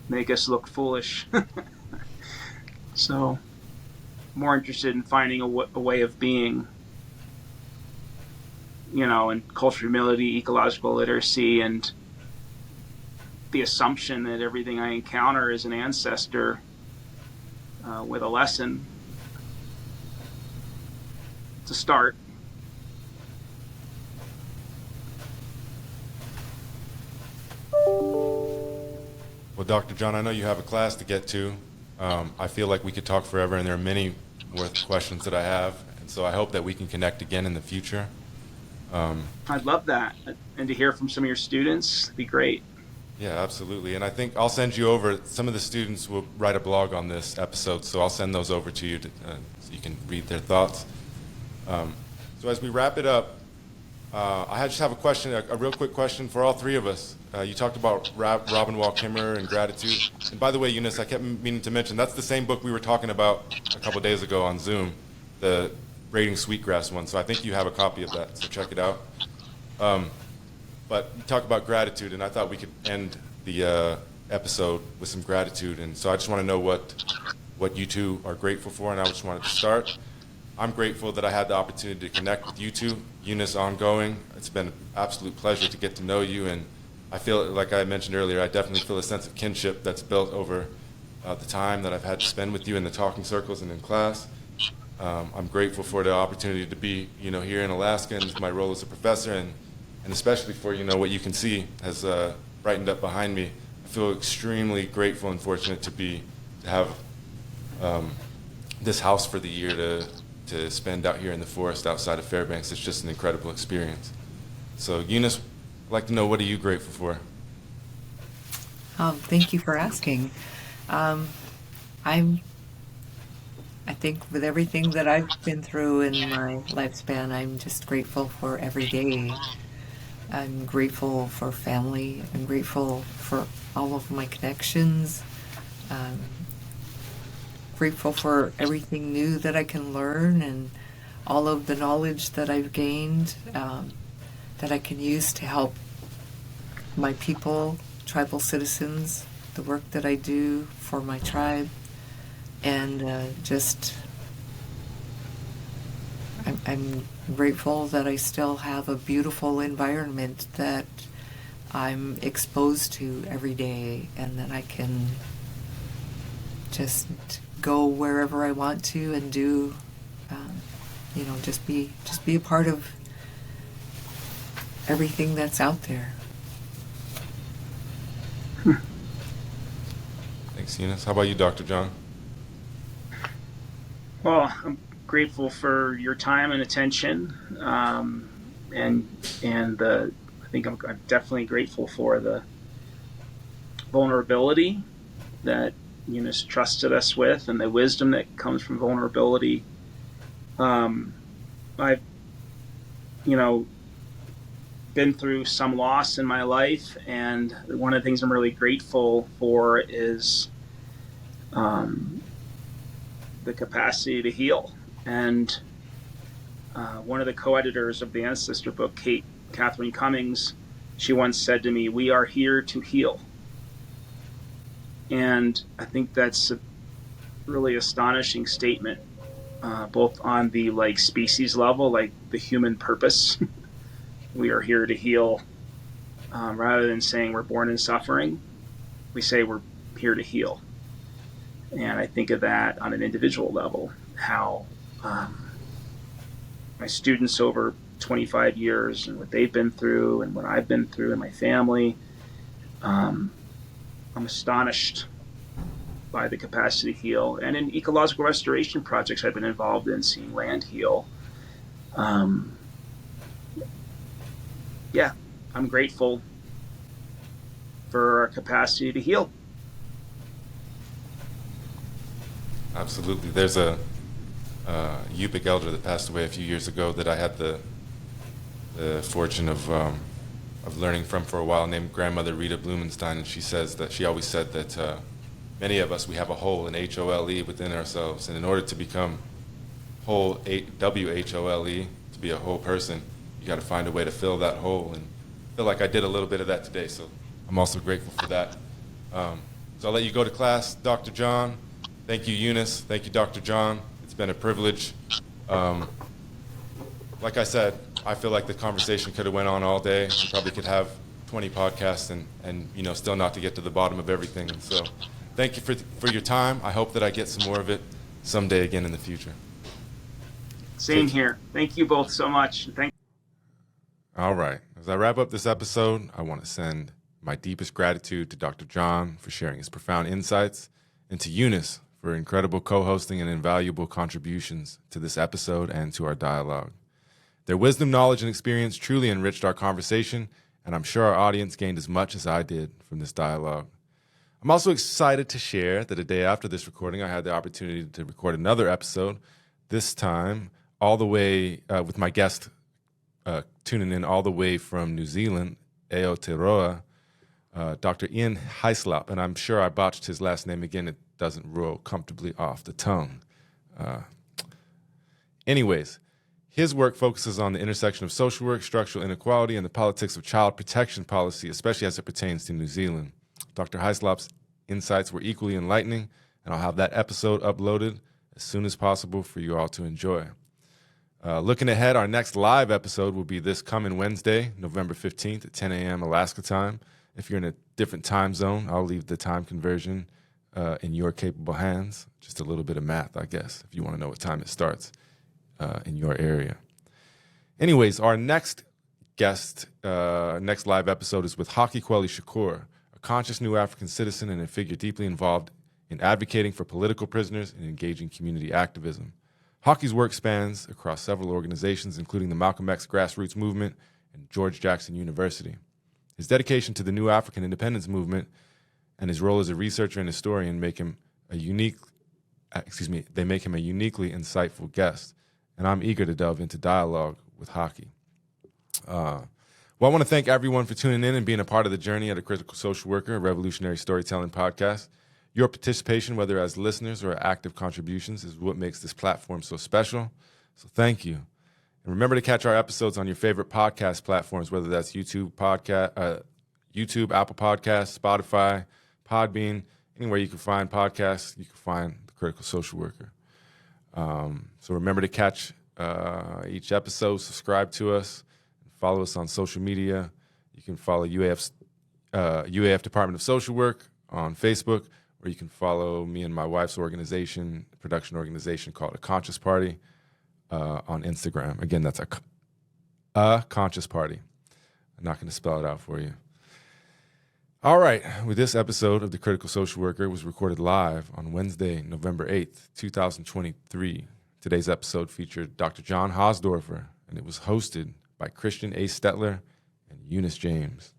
make us look foolish. So, more interested in finding a way of being, and cultural humility, ecological literacy, and the assumption that everything I encounter is an ancestor with a lesson to start. Well, Dr. John, I know you have a class to get to. I feel like we could talk forever, and there are many worth questions that I have, and so I hope that we can connect again in the future. I'd love that, and to hear from some of your students would be great. Yeah, absolutely. And I think I'll send you over, some of the students will write a blog on this episode, so I'll send those over to you so you can read their thoughts. So as we wrap it up, I just have a question, a real quick question for all three of us. You talked about Robin Wall Kimmerer and gratitude. And by the way, Eunice, I kept meaning to mention, that's the same book we were talking about a couple days ago on Zoom, the Braiding Sweetgrass one. So I think you have a copy of that, so check it out. But you talk about gratitude, and I thought we could end the episode with some gratitude. And so I just want to know what you two are grateful for, and I just wanted to start. I'm grateful that I had the opportunity to connect with you two, Eunice ongoing. It's been an absolute pleasure to get to know you, and I feel, like I mentioned earlier, I definitely feel a sense of kinship that's built over the time that I've had to spend with you in the talking circles and in class. I'm grateful for the opportunity to be, here in Alaska and my role as a professor, and especially for, what you can see has brightened up behind me. I feel extremely grateful and fortunate to have this house for the year to spend out here in the forest outside of Fairbanks. It's just an incredible experience. So Eunice, I'd like to know, what are you grateful for? Thank you for asking. I think with everything that I've been through in my lifespan, I'm just grateful for every day. I'm grateful for family. I'm grateful for all of my connections. Grateful for everything new that I can learn, and all of the knowledge that I've gained that I can use to help my people, tribal citizens, the work that I do for my tribe, and I'm grateful that I still have a beautiful environment that I'm exposed to every day, and that I can just go wherever I want to and do, just be a part of everything that's out there. Thanks, Eunice. How about you, Dr. John? Well, I'm grateful for your time and attention, I think I'm definitely grateful for the vulnerability that Eunice trusted us with, and the wisdom that comes from vulnerability. I've, been through some loss in my life, and one of the things I'm really grateful for is the capacity to heal. And one of the co-editors of the Ancestor book, Catherine Cummings, she once said to me, "We are here to heal." And I think that's a really astonishing statement, both on the species level, like the human purpose. We are here to heal. Rather than saying we're born in suffering, we say we're here to heal. And I think of that on an individual level, how my students over 25 years and what they've been through and what I've been through in my family, I'm astonished by the capacity to heal. And in ecological restoration projects I've been involved in, seeing land heal. I'm grateful for our capacity to heal. Absolutely. There's a Yupik elder that passed away a few years ago that I had the fortune of learning from for a while, named Grandmother Rita Blumenstein, and she always said that many of us, we have a hole, an H-O-L-E, within ourselves, and in order to become whole, W-H-O-L-E, to be a whole person, you got to find a way to fill that hole, and I feel like I did a little bit of that today, so I'm also grateful for that. So I'll let you go to class, Dr. John. Thank you, Eunice. Thank you, Dr. John. It's been a privilege. Like I said, I feel like the conversation could have went on all day. We probably could have 20 podcasts and still not to get to the bottom of everything. So thank you for your time. I hope that I get some more of it someday again in the future. Same here. Thank you both so much. All right. As I wrap up this episode, I want to send my deepest gratitude to Dr. John for sharing his profound insights, and to Eunice for incredible co-hosting and invaluable contributions to this episode and to our dialogue. Their wisdom, knowledge, and experience truly enriched our conversation, and I'm sure our audience gained as much as I did from this dialogue. I'm also excited to share that a day after this recording, I had the opportunity to record another episode, this time all the way with my guest tuning in all the way from New Zealand, Aotearoa, Dr. Ian Heislop, and I'm sure I botched his last name again. It doesn't roll comfortably off the tongue. Anyways, his work focuses on the intersection of social work, structural inequality, and the politics of child protection policy, especially as it pertains to New Zealand. Dr. Heislop's insights were equally enlightening, and I'll have that episode uploaded as soon as possible for you all to enjoy. Looking ahead, our next live episode will be this coming Wednesday, November 15th at 10 a.m. Alaska time. If you're in a different time zone, I'll leave the time conversion in your capable hands. Just a little bit of math, I guess, if you want to know what time it starts in your area. Anyways, our next live episode is with Haki Kweli Shakur, a conscious new African citizen and a figure deeply involved in advocating for political prisoners and engaging community activism. Haki's work spans across several organizations, including the Malcolm X grassroots movement and George Jackson University. His dedication to the New African Independence movement and his role as a researcher and historian make him a uniquely insightful guest, and I'm eager to delve into dialogue with Haki. I want to thank everyone for tuning in and being a part of the journey at A Critical Social Worker, a revolutionary storytelling podcast. Your participation, whether as listeners or active contributions, is what makes this platform so special. So thank you. And remember to catch our episodes on your favorite podcast platforms, whether that's YouTube, Apple Podcasts, Spotify, Podbean, anywhere you can find podcasts, you can find The Critical Social Worker. So remember to catch each episode, subscribe to us, and follow us on social media. You can follow UAF Department of Social Work on Facebook, or you can follow me and my wife's organization, production organization called A Conscious Party, on Instagram. Again, that's a Conscious Party. I'm not going to spell it out for you. All right, with this episode of The Critical Social Worker was recorded live on Wednesday, November 8th, 2023. Today's episode featured Dr. John Hausdoerffer, and it was hosted by Christian Ace Stettler and Eunice James.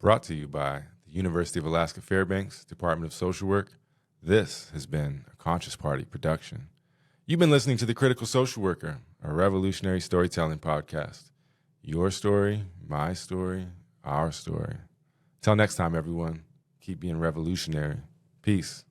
Brought to you by the University of Alaska Fairbanks Department of Social Work. This has been a Conscious Party production. You've been listening to The Critical Social Worker, a revolutionary storytelling podcast. Your story, my story, our story. Till next time, everyone, keep being revolutionary. Peace.